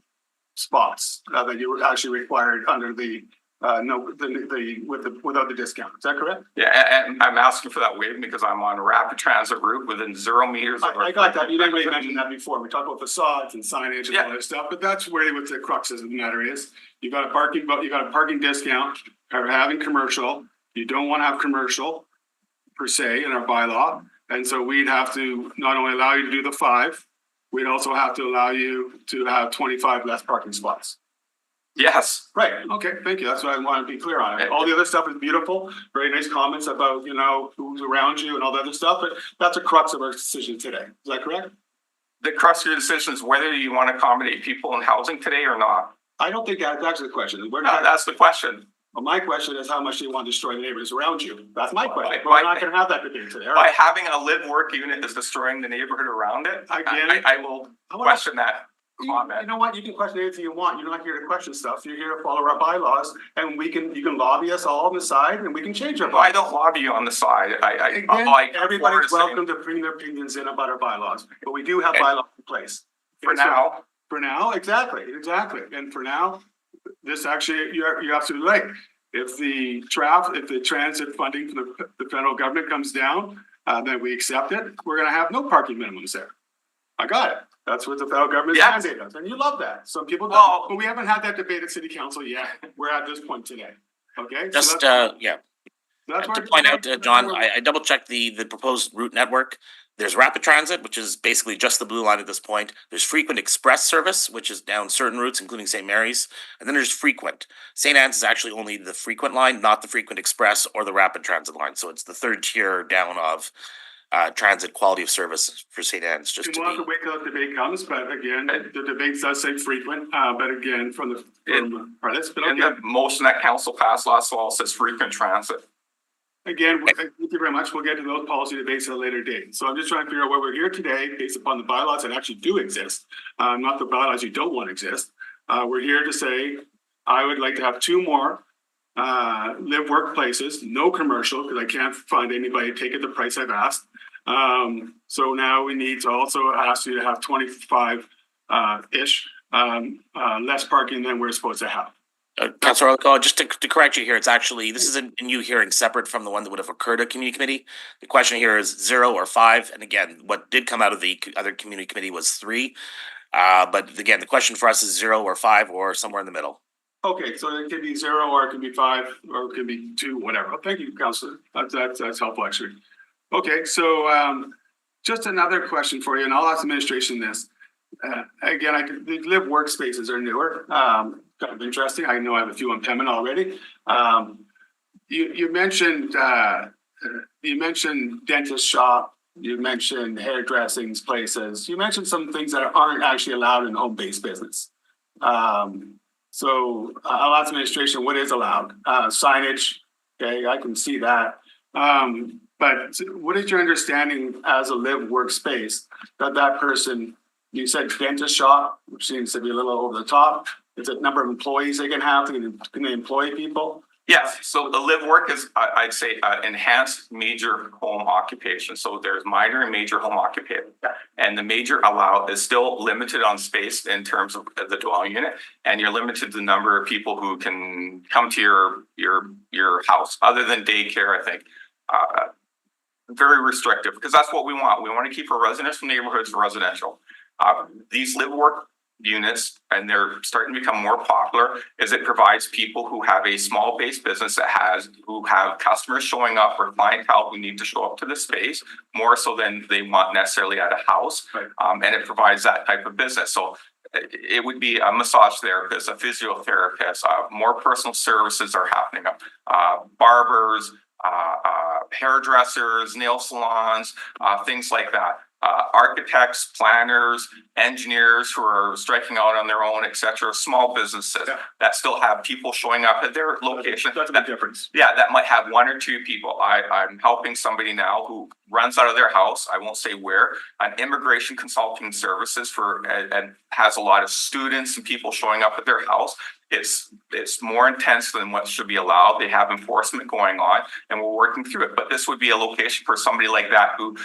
spots that you were actually required under the without the discount. Is that correct? Yeah, and I'm asking for that waiver because I'm on a rapid transit route within 0 meters of. I got that. You didn't really mention that before. We talked about facades and signage and all Yeah. that stuff, but that's really what the crux of the matter is. You got a parking discount for having commercial. You don't want to have commercial per se in our bylaw. And so we'd have to not only allow you to do the 5, we'd also have to allow you to have 25 less parking spots. Yes. Right, okay, thank you. That's what I want to be clear on. All the other stuff is beautiful, very nice comments about, who's around you and all the other stuff, but that's a crux of our decision today. Is that correct? The crux of your decision is whether you want to accommodate people in housing today or not. I don't think that's actually the question. We're No, not, that's the question. well, my question is how much do you want to destroy the neighbors around you? That's my question. But By- we're not gonna have that debate today. All By right. having a live-work unit is destroying the neighborhood around it, I get it. I will I wanna- question that You comment. know what? You can question anything you want. You're not here to question stuff. You're here to follow our bylaws and you can lobby us all on the side and we can change our Well, I bylaws. don't lobby you on the side. Again, all I come forward everybody's is saying, welcome to bring their opinions in about our bylaws, but we do have bylaws in place. For Okay, so- now, For now, exactly. And for now, this actually, you're absolutely right. If the transit funding from the federal government comes down, then we accept it. We're gonna have no parking minimums there. I got it. That's what the federal government's Yeah. mandate does, and you love that. Some people Well- don't, but we haven't had that debate at city council yet. We're at this point today, okay? So Just, that's- yeah, that's to where- point out, John, that's where- I double checked the proposed route network. There's rapid transit, which is basically just the blue line at this point. There's frequent express service, which is down certain routes, including St. Mary's. And then there's frequent. St. Anne's is actually only the frequent line, not the frequent express or the rapid transit line. So it's the third tier down of transit quality of service for St. Anne's, just And to we'll have to be. wait till the debate comes, but again, the debate does say frequent, but again, from this, but And okay. the motion that council passed last fall says frequent transit. Again, thank you very much. We'll get to those policy debates at a later date. So I'm just trying to figure out why we're here today based upon the bylaws that actually do exist. Not the bylaws you don't want to exist. We're here to say, I would like to have 2 more live workplaces, no commercial, because I can't find anybody take it the price I've asked. So now we need to also ask you to have 25 ish less parking than we're supposed to have. Councilor Orlico, just to correct you here, it's actually, this is a new hearing separate from the one that would have occurred at community committee. The question here is 0 or 5, and again, what did come out of the other community committee was 3. But again, the question for us is 0 or 5 or somewhere in the middle. Okay, so it could be 0 or it could be 5 or it could be 2, whatever. Thank you, Councillor. That's helpful, actually. Okay, so just another question for you, and I'll ask administration this. Again, the live workspaces are newer, kind of interesting. I know I have a few on Pembina already. You mentioned dentist shop. You mentioned hairdressing places. You mentioned some things that aren't actually allowed in home-based business. So I'll ask administration what is allowed. Signage, okay, I can see that. But what is your understanding as a live workspace that person, you said dentist shop, which seems to be a little over the top. Is it number of employees they can have? Can they employ people? Yes, so the live work is, I'd say, enhanced major home occupation. So there's minor and major home occupation. And the major is still limited on space in terms of the dwelling unit. And you're limited to the number of people who can come to your house, other than daycare, I think. Very restrictive, because that's what we want. We want to keep our residential neighborhoods residential. These live work units, and they're starting to become more popular, is it provides people who have a small base business who have customers showing up or clientele who need to show up to the space more so than they want necessarily at a house. Right. And it provides that type of business. So it would be a massage therapist, a physiotherapist, more personal services are happening. Barbers, hairdressers, nail salons, things like that. Architects, planners, engineers who are striking out on their own, et cetera, small businesses that still have people showing up at their location. That's a big difference. Yeah, that might have 1 or 2 people. I'm helping somebody now who runs out of their house, I won't say where, an immigration consulting services and has a lot of students and people showing up at their house. It's more intense than what should be allowed. They have enforcement going on and we're working through it. But this would be a location for somebody like that who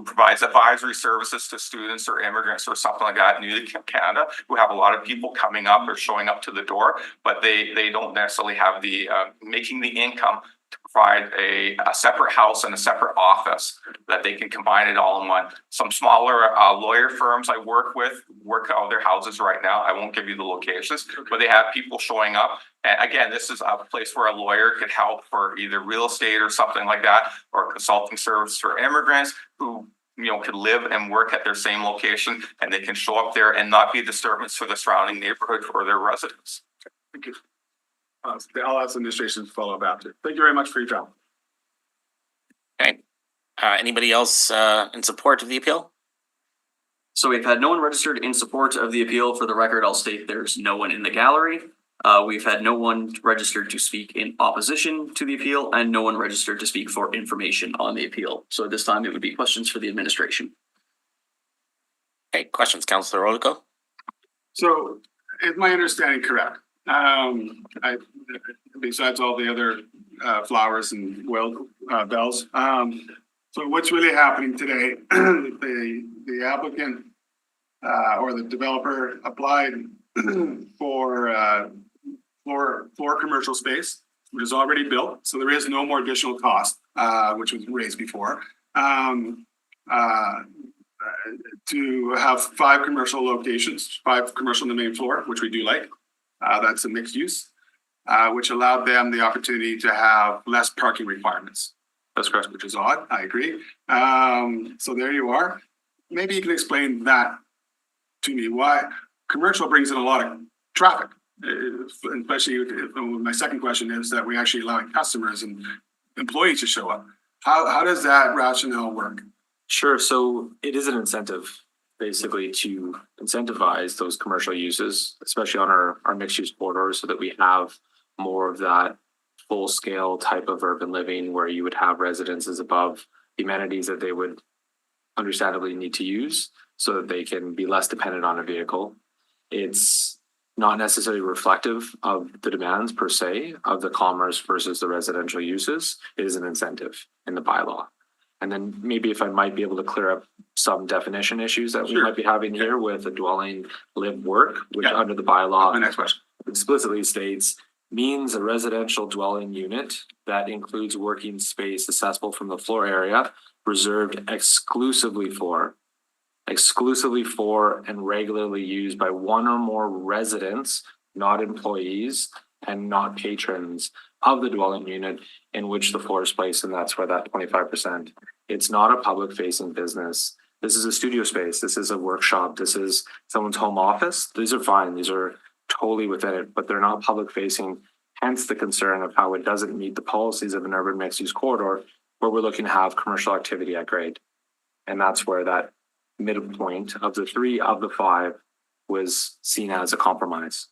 provides advisory services to students or immigrants or something like that new to Canada, who have a lot of people coming up or showing up to the door, but they don't necessarily have the making the income to provide a separate house and a separate office that they can combine it all in one. Some smaller lawyer firms I work with work out of their houses right now. I won't give you the locations, but they have people showing up. And again, this is a place where a lawyer could help for either real estate or something like that, or consulting service for immigrants who could live and work at their same location, and they can show up there and not be a disturbance for the surrounding neighborhood or their residents. Thank you. I'll ask administration to follow up after. Thank you very much for your time. Okay. Anybody else in support of the appeal? So we've had no one registered in support of the appeal. For the record, I'll state there's no one in the gallery. We've had no one registered to speak in opposition to the appeal and no one registered to speak for information on the appeal. So at this time, it would be questions for the administration. Okay, questions, Councillor Orlico? So is my understanding correct? Besides all the other flowers and bells. So what's really happening today, the applicant or the developer applied for floor commercial space, which is already built. So there is no more additional cost, which was raised before. to have 5 commercial locations, 5 commercial on the main floor, which we do like. That's a mixed use, which allowed them the opportunity to have less parking requirements. That's correct. Which is odd, I agree. So there you are. Maybe you can explain that to me, why commercial brings in a lot of traffic. Especially, my second question is that we actually allowing customers and employees to show up. How does that rationale work? Sure, so it is an incentive, basically, to incentivize those commercial uses, especially on our mixed use corridors, so that we have more of that full scale type of urban living where you would have residences above the amenities that they would understandably need to use so that they can be less dependent on a vehicle. It's not necessarily reflective of the demands per se of the commerce versus the residential uses. It is an incentive in the bylaw. And then maybe if I might be able to clear up some definition issues that we Sure. might be having here with a dwelling, live, work, which Yeah. under the bylaw My next question. explicitly states means a residential dwelling unit that includes working space accessible from the floor area reserved exclusively for and regularly used by one or more residents, not employees and not patrons of the dwelling unit in which the floor is placed, and that's where that 25%. It's not a public facing business. This is a studio space. This is a workshop. This is someone's home office. These are fine. These are totally within it, but they're not public facing. Hence the concern of how it doesn't meet the policies of an urban mixed use corridor where we're looking to have commercial activity at grade. And that's where that midpoint of the 3 of the 5 was seen as a compromise.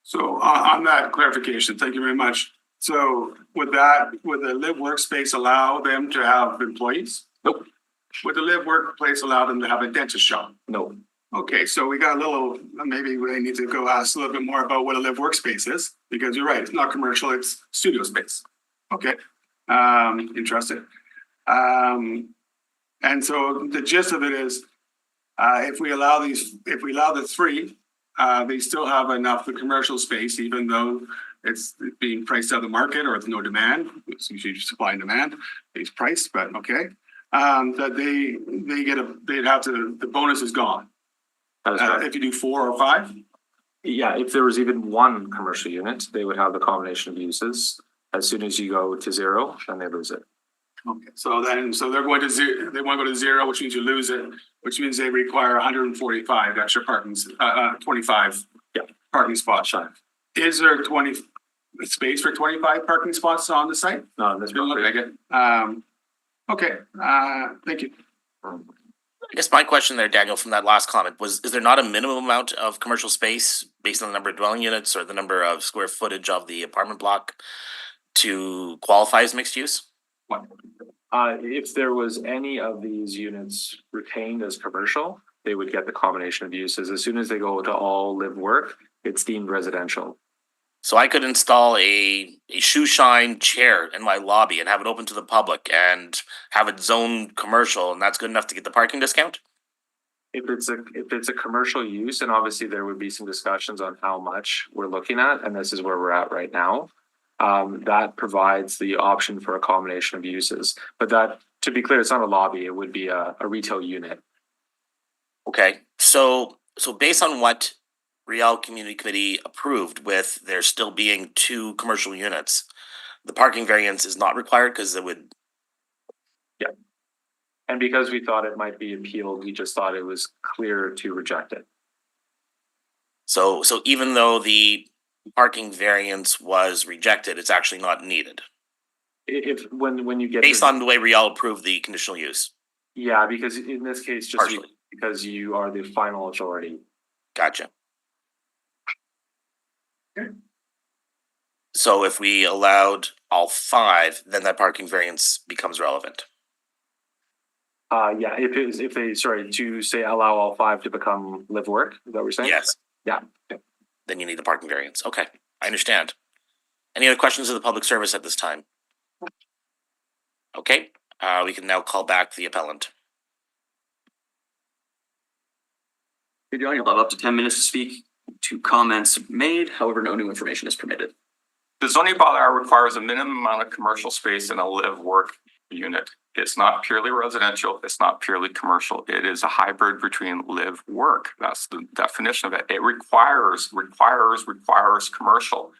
So on that clarification, thank you very much. So would the live workspace allow them to have employees? Nope. Would the live workplace allow them to have a dentist shop? No. Okay, so we got a little, maybe we need to go ask a little bit more about what a live workspace is, because you're right, it's not commercial, it's studio space. Okay, interested. And so the gist of it is, if we allow the 3, they still have enough the commercial space, even though it's being priced out of the market or it's no demand. It's usually supply and demand based price, but okay. That the bonus is gone. That is correct. If you do 4 or 5, Yeah, if there was even one commercial unit, they would have the combination of uses. As soon as you go to 0, then they lose it. okay. So they're going to 0. They want to go to 0, which means you lose it, which means they require 145 extra parking, 25 parking spots. Sure. Is there 20 space for 25 parking spots on the site? No, this Doesn't look like it. Okay, thank you. I guess my question there, Daniel, from that last comment was, is there not a minimum amount of commercial space based on the number of dwelling units or the number of square footage of the apartment block to qualify as mixed use? If there was any of these units retained as commercial, they would get the combination of uses. As soon as they go to all live work, it's deemed residential. So I could install a shoe shine chair in my lobby and have it open to the public and have it zoned commercial, and that's good enough to get the parking discount? If it's a commercial use, and obviously there would be some discussions on how much we're looking at, and this is where we're at right now. That provides the option for a combination of uses, but that, to be clear, it's not a lobby, it would be a retail unit. Okay, so based on what Riel Community Committee approved with there still being 2 commercial units, the parking variance is not required because it would. Yeah. And because we thought it might be appealed, we just thought it was clear to reject it. So even though the parking variance was rejected, it's actually not needed If when you get based on the way Riel approved the conditional use. yeah, because in this case, just Partially. because you are the final authority. Gotcha. Okay. So if we allowed all 5, then that parking variance becomes relevant. Yeah, if they to say allow all 5 to become live work, is that what we're saying? Yes. Yeah. Then you need the parking variance. Okay, I understand. Any other questions of the public service at this time? Okay, we can now call back the appellant. You'll have up to 10 minutes to speak to comments made. However, no new information is permitted. The zoning bylaw requires a minimum amount of commercial space in a live work unit. It's not purely residential. It's not purely commercial. It is a hybrid between live, work. That's the definition of it. It requires commercial.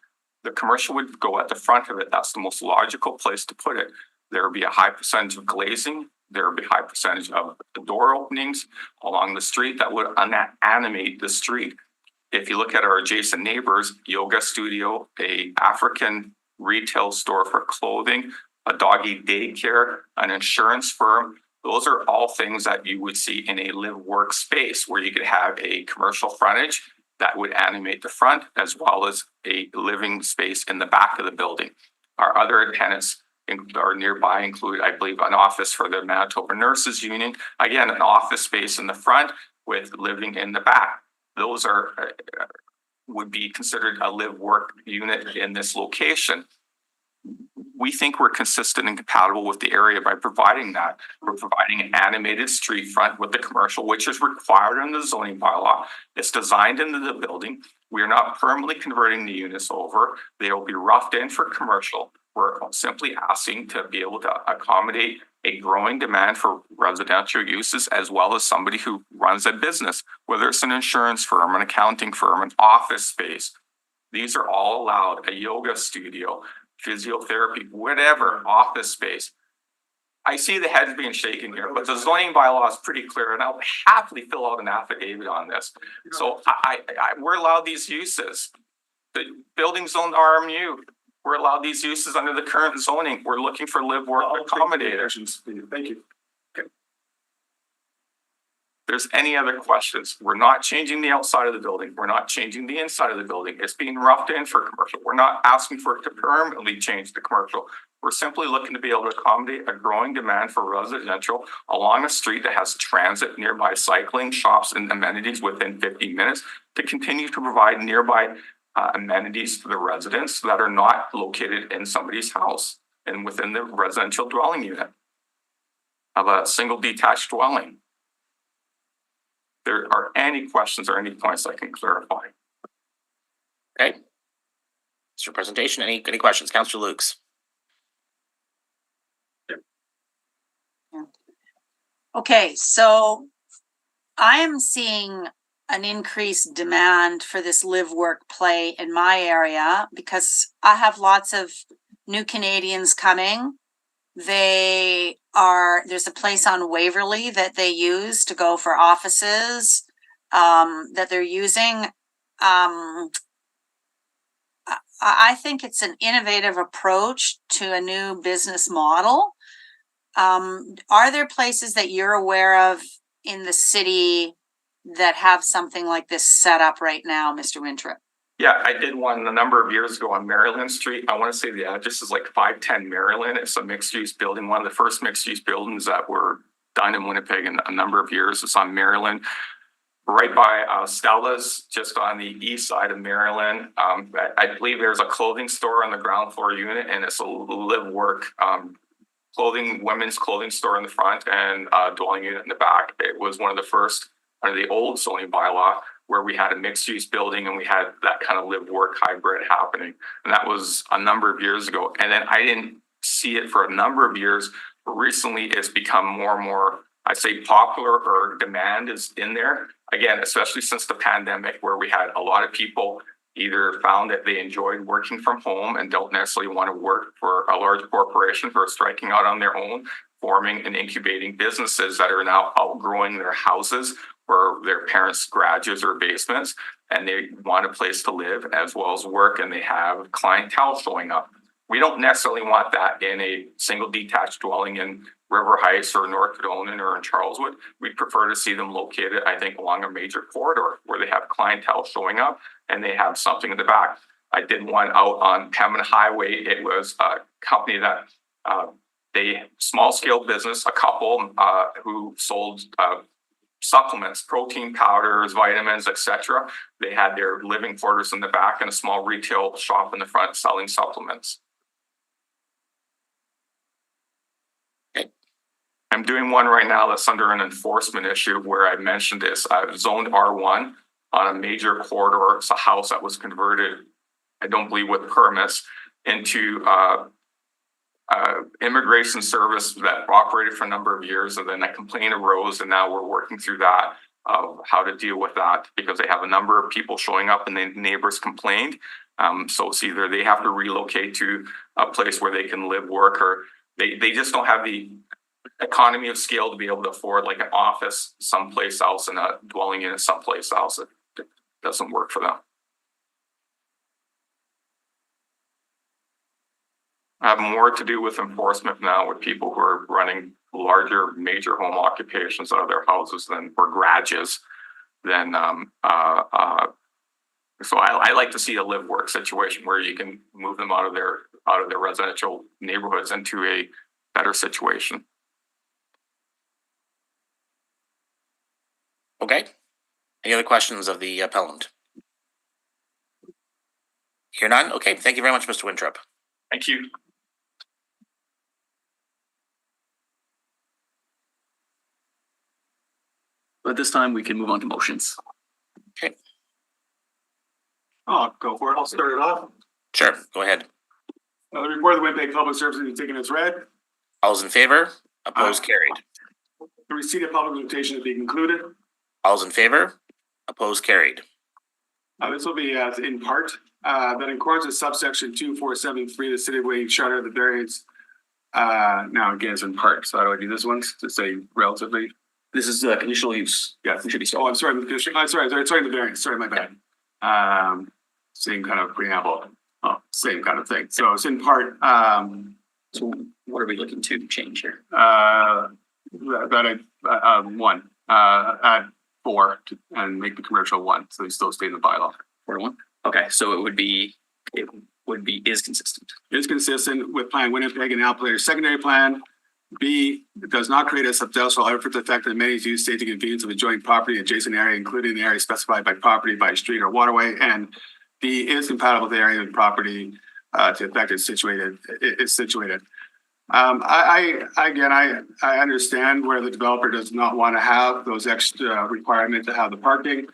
The commercial would go at the front of it. That's the most logical place to put it. There would be a high percentage of glazing. There would be a high percentage of door openings along the street that would animate the street. If you look at our adjacent neighbors, yoga studio, a African retail store for clothing, a doggy daycare, an insurance firm, those are all things that you would see in a live work space where you could have a commercial frontage that would animate the front as well as a living space in the back of the building. Our other tenants are nearby include, I believe, an office for the Manitoba Nurses Union. Again, an office space in the front with living in the back. Those are would be considered a live work unit in this location. We think we're consistent and compatible with the area by providing that. We're providing an animated street front with the commercial, which is required in the zoning bylaw. It's designed into the building. We are not permanently converting the units over. They will be roughed in for commercial. We're simply asking to be able to accommodate a growing demand for residential uses as well as somebody who runs a business, whether it's an insurance firm, an accounting firm, an office space. These are all allowed, a yoga studio, physiotherapy, whatever, office space. I see the heads being shaken here, but the zoning bylaw is pretty clear, and I'll happily fill out an affidavit on this. So we're allowed these uses. The building zone RMU, we're allowed these uses under the current zoning. We're looking for live work accommodators. Thank you. There's any other questions? We're not changing the outside of the building. We're not changing the inside of the building. It's being roughed in for commercial. We're not asking for it to permanently change the commercial. We're simply looking to be able to accommodate a growing demand for residential along a street that has transit, nearby cycling, shops, and amenities within 15 minutes to continue to provide nearby amenities to the residents that are not located in somebody's house and within the residential dwelling unit of a single detached dwelling. There are any questions or any points I can clarify? Okay. It's your presentation. Any questions? Councillor Lukes. Okay, so I am seeing an increased demand for this live, work, play in my area because I have lots of new Canadians coming. There's a place on Waverly that they use to go for offices that they're using. I think it's an innovative approach to a new business model. Are there places that you're aware of in the city that have something like this set up right now, Mr. Winthrop? Yeah, I did one a number of years ago on Maryland Street. I want to say the address is like 510 Maryland. It's a mixed use building, one of the first mixed use buildings that were done in Winnipeg in a number of years. It's on Maryland, right by Stella's, just on the east side of Maryland. I believe there's a clothing store on the ground floor unit, and it's a live work women's clothing store in the front and dwelling unit in the back. It was one of the first under the old zoning bylaw where we had a mixed use building and we had that kind of live work hybrid happening. And that was a number of years ago. And then I didn't see it for a number of years, but recently it's become more and more, I'd say, popular, or demand is in there. Again, especially since the pandemic, where we had a lot of people either found that they enjoyed working from home and don't necessarily want to work for a large corporation, who are striking out on their own, forming and incubating businesses that are now outgrowing their houses or their parents' garages or basements, and they want a place to live as well as work, and they have clientele showing up. We don't necessarily want that in a single detached dwelling in River Heights or North Kildonan or in Charleswood. We'd prefer to see them located, I think, along a major corridor where they have clientele showing up and they have something in the back. I did one out on Pembina Highway. It was a company that they small scale business, a couple who sold supplements, protein powders, vitamins, etc. They had their living quarters in the back and a small retail shop in the front selling supplements. Okay. I'm doing one right now that's under an enforcement issue where I mentioned this. I've zoned R1 on a major corridor. It's a house that was converted, I don't believe with permits, into immigration service that operated for a number of years, and then a complaint arose, and now we're working through that of how to deal with that, because they have a number of people showing up and the neighbors complained. So it's either they have to relocate to a place where they can live, work, or they just don't have the economy of scale to be able to afford like an office someplace else and a dwelling unit someplace else. It doesn't work for them. I have more to do with enforcement now with people who are running larger major home occupations out of their houses than or garages than so I like to see a live work situation where you can move them out of their residential neighborhoods into a better situation. Okay. Any other questions of the appellant? Hear none? Okay, thank you very much, Mr. Winthrop. Thank you. At this time, we can move on to motions. I'll go for it. I'll start it off. Sure, go ahead. The report of the Winnipeg Public Services is taken as read. All those in favor? Opposed? Aye. Carried. The receipt of public notification to be concluded. All those in favor? Opposed? Carried. This will be in part that in accordance with subsection 2473, the City of Wayne Charter, the variance. Now again, it's in part. So how do I do this one to say relatively? This is conditional use. Yes. We should be Oh, I'm sorry. I'm sorry. The variance. Sorry, my bad. Same kind of preamble. Oh, same kind of thing. So it's in part. So what are we looking to change here? One. Add 4 and make the commercial 1. So they still stay in the bylaw. 4 to 1? Okay, so it would be is consistent. It's consistent with Plan Winnipeg and Alplayer's secondary plan. B, it does not create a substantial adverse effect on amenities use, safety, and convenience of adjoining property, adjacent area, including the area specified by property, by street or waterway. And D is compatible with the area and property to affect is situated. I understand where the developer does not want to have those extra requirements to have the parking.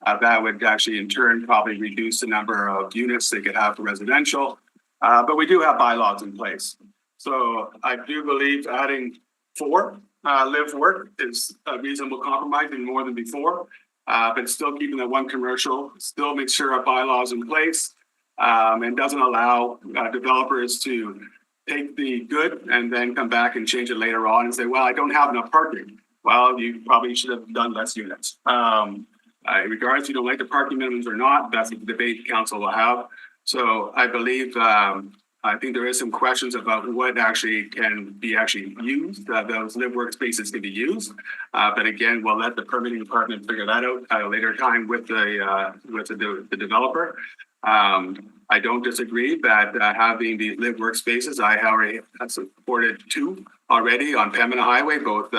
That would actually in turn probably reduce the number of units they could have for residential. But we do have bylaws in place. So I do believe adding 4 live work is a reasonable compromise and more than before. But still keeping that 1 commercial, still make sure our bylaws in place and doesn't allow developers to take the good and then come back and change it later on and say, well, I don't have enough parking. Well, you probably should have done less units. Regardless if you don't like the parking minimums or not, that's a debate council will have. So I believe, I think there is some questions about what actually can be actually used, those live workspaces can be used. But again, we'll let the permitting department figure that out at a later time with the developer. I don't disagree that having the live workspaces, I already have supported 2 already on Pembina Highway, both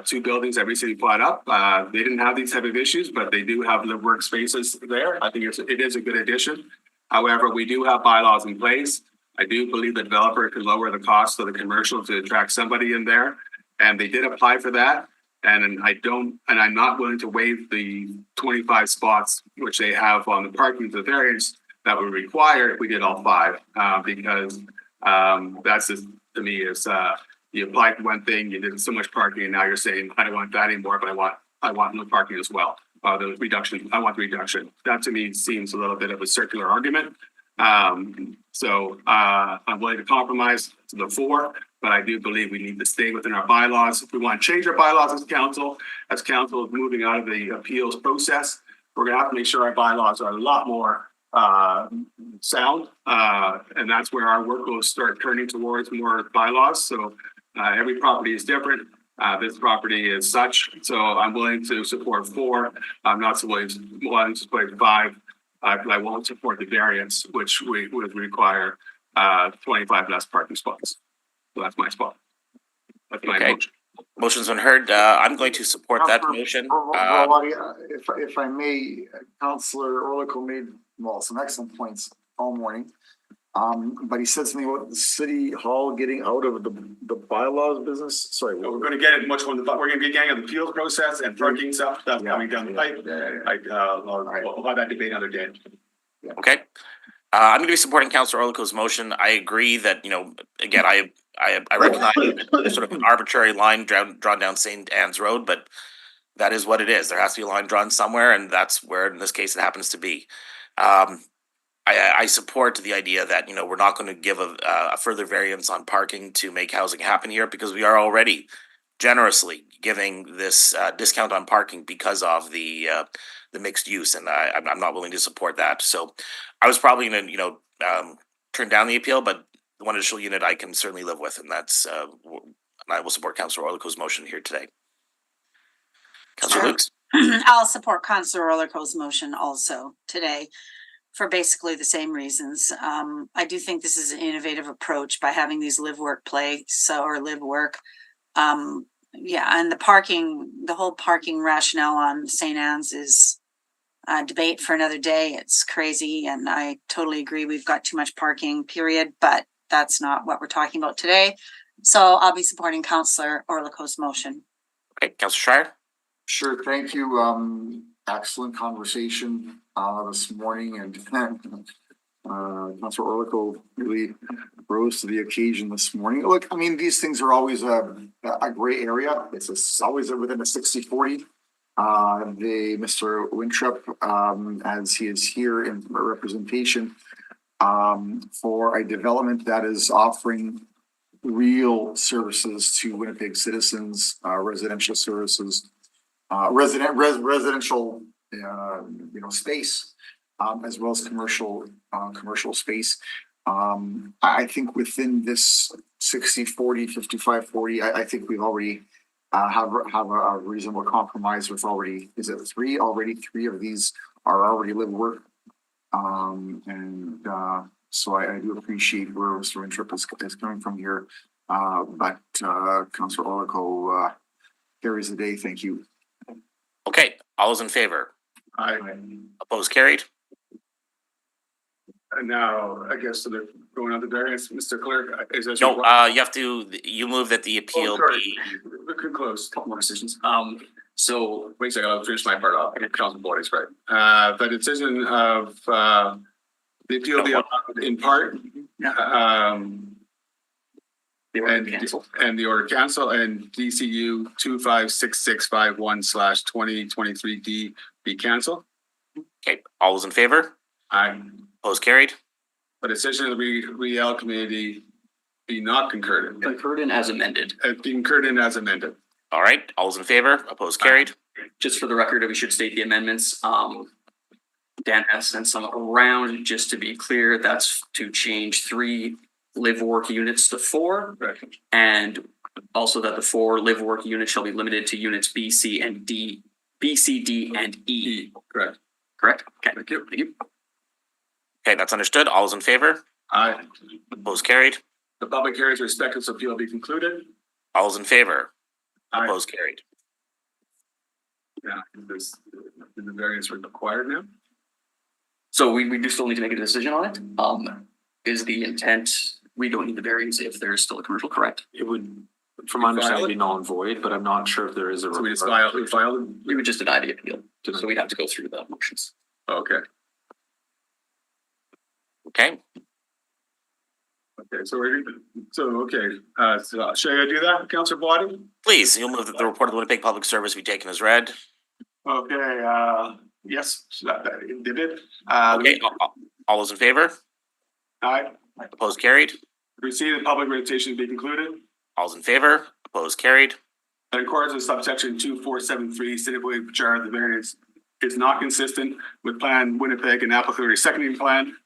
2 buildings that recently bought up. They didn't have these type of issues, but they do have live workspaces there. I think it is a good addition. However, we do have bylaws in place. I do believe the developer could lower the cost of the commercial to attract somebody in there. And they did apply for that. And I'm not willing to waive the 25 spots, which they have on the parking to the variance that would require if we did all 5. Because that's just, to me, is you applied for one thing, you did so much parking, and now you're saying, I don't want that anymore, but I want no parking as well. The reduction, I want the reduction. That to me seems a little bit of a circular argument. So I'm willing to compromise to the 4, but I do believe we need to stay within our bylaws. If we want to change our bylaws as council is moving out of the appeals process, we're gonna have to make sure our bylaws are a lot more sound. And that's where our work will start turning towards more bylaws. So every property is different. This property is such, so I'm willing to support 4. I'm not so willing to support 5, but I won't support the variance, which would require 25 less parking spots. So that's my spot. That's my motion. Motion's been heard. I'm going to support that motion. If I may, Councillor Orlico made, some excellent points all morning. But he said something about the city hall getting out of the bylaws business. Sorry. We're going to get it much more. We're going to be getting an appeals process and parking stuff coming down the pipe. We'll have that debate another day. Okay. I'm gonna be supporting Councillor Orliko's motion. I agree that, again, I recognize sort of an arbitrary line drawn down St. Anne's Road, but that is what it is. There has to be a line drawn somewhere, and that's where, in this case, it happens to be. I support the idea that, we're not going to give a further variance on parking to make housing happen here, because we are already generously giving this discount on parking because of the mixed use, and I'm not willing to support that. So I was probably going to, turn down the appeal, but the one additional unit I can certainly live with, and that's I will support Councillor Orliko's motion here today. Councillor Sure. Lukes. I'll support Councillor Orliko's motion also today for basically the same reasons. I do think this is an innovative approach by having these live, work, play, or live, work. Yeah, and the whole parking rationale on St. Anne's is a debate for another day. It's crazy, and I totally agree. We've got too much parking, period, but that's not what we're talking about today. So I'll be supporting Councillor Orliko's motion. Okay, Councillor Schreier. Sure, thank you. Excellent conversation this morning, and Councillor Orliko really rose to the occasion this morning. Look, I mean, these things are always a gray area. It's always within a 60-40. Mr. Winthrop, as he is here in representation for a development that is offering real services to Winnipeg citizens, residential services, residential, space, as well as commercial space. I think within this 60-40, 55-40, I think we've already have a reasonable compromise with already, is it three? Already three of these are already live work. So I do appreciate where Mr. Winthrop is coming from here. But Councillor Orliko carries the day. Thank you. Okay, all those in favor? Aye. Opposed, carried. And now, I guess, so they're going on the variance, Mr. Clerk, is that? No, you move that the appeal be. We could close. Couple more decisions. So Wait a second, I'll finish my part off. Council Boyd's right. The decision of the appeal be allowed in part. they were canceled. And the order cancel and DCU 256651/2023D be canceled. Okay, all those in favor? Aye. Opposed, carried. The decision of the Riel committee be not concurred in. Concurred in as amended. Be concurred in as amended. All right, all those in favor? Opposed, carried. Just for the record, we should state the amendments. Dan has sent some around, just to be clear, that's to change 3 live work units to 4. Right. And also that the 4 live work units shall be limited to units B, C, and D, B, C, D, and E. Correct. Correct? Okay. Thank you. Thank you. Okay, that's understood. All those in favor? Aye. Opposed, carried. The public hearings respective to appeal be concluded. All those in favor? Aye. Opposed, carried. Yeah, is the variance required now? So we do still need to make a decision on it. Is the intent, we don't need the variance if there is still a commercial, correct? It would, from my understanding, be null and void, but I'm not sure if there is a. So we just filed it? We would just deny the appeal, so we'd have to go through the motions. Okay. Okay, Okay, so should I do that, Councillor Boyd? please, you'll move that the report of the Winnipeg Public Service be taken as read. Okay, yes, that did it. Okay, all those in favor? Aye. Opposed, carried. Receive the public reputation to be concluded. All those in favor? Opposed, carried. In accordance with subsection 2473, City of Winnipeg Charter, the variance is not consistent with Plan Winnipeg and applicable seconding plan.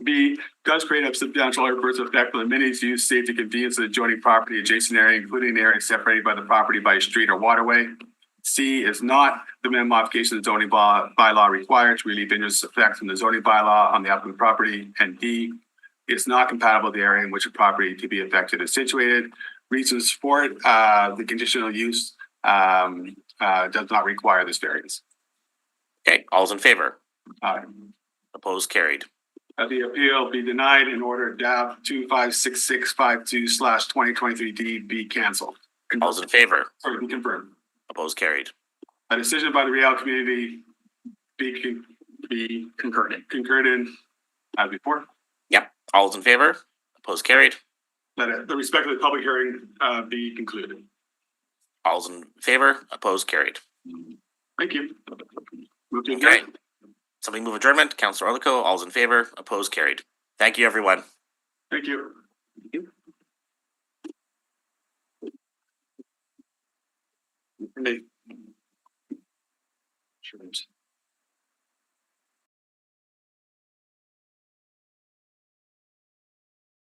B, does create a substantial adverse effect on the amenities, use, safety, convenience of the adjoining property, adjacent area, including an area separated by the property by a street or waterway. C, is not the minimum modification of the zoning bylaw required to relieve injurious effects from the zoning bylaw on the applicant property. And D, is not compatible with the area in which a property to be affected is situated. Reasons for it, the conditional use does not require this variance. Okay, all those in favor? Aye. Opposed, carried. The appeal be denied in order DAP 256652/2023D be canceled. All those in favor? Sorry, be confirmed. Opposed, carried. A decision by the Riel community be Concurred in. concurred in as before. All those in favor? Opposed, carried. That the respect of the public hearing be concluded. All those in favor? Opposed, carried. Thank you. Move to Okay. adjourn. Somebody move adjournment. Councillor Orlico, all those in favor? Opposed, carried. Thank you, everyone. Thank you. Nate. Sure.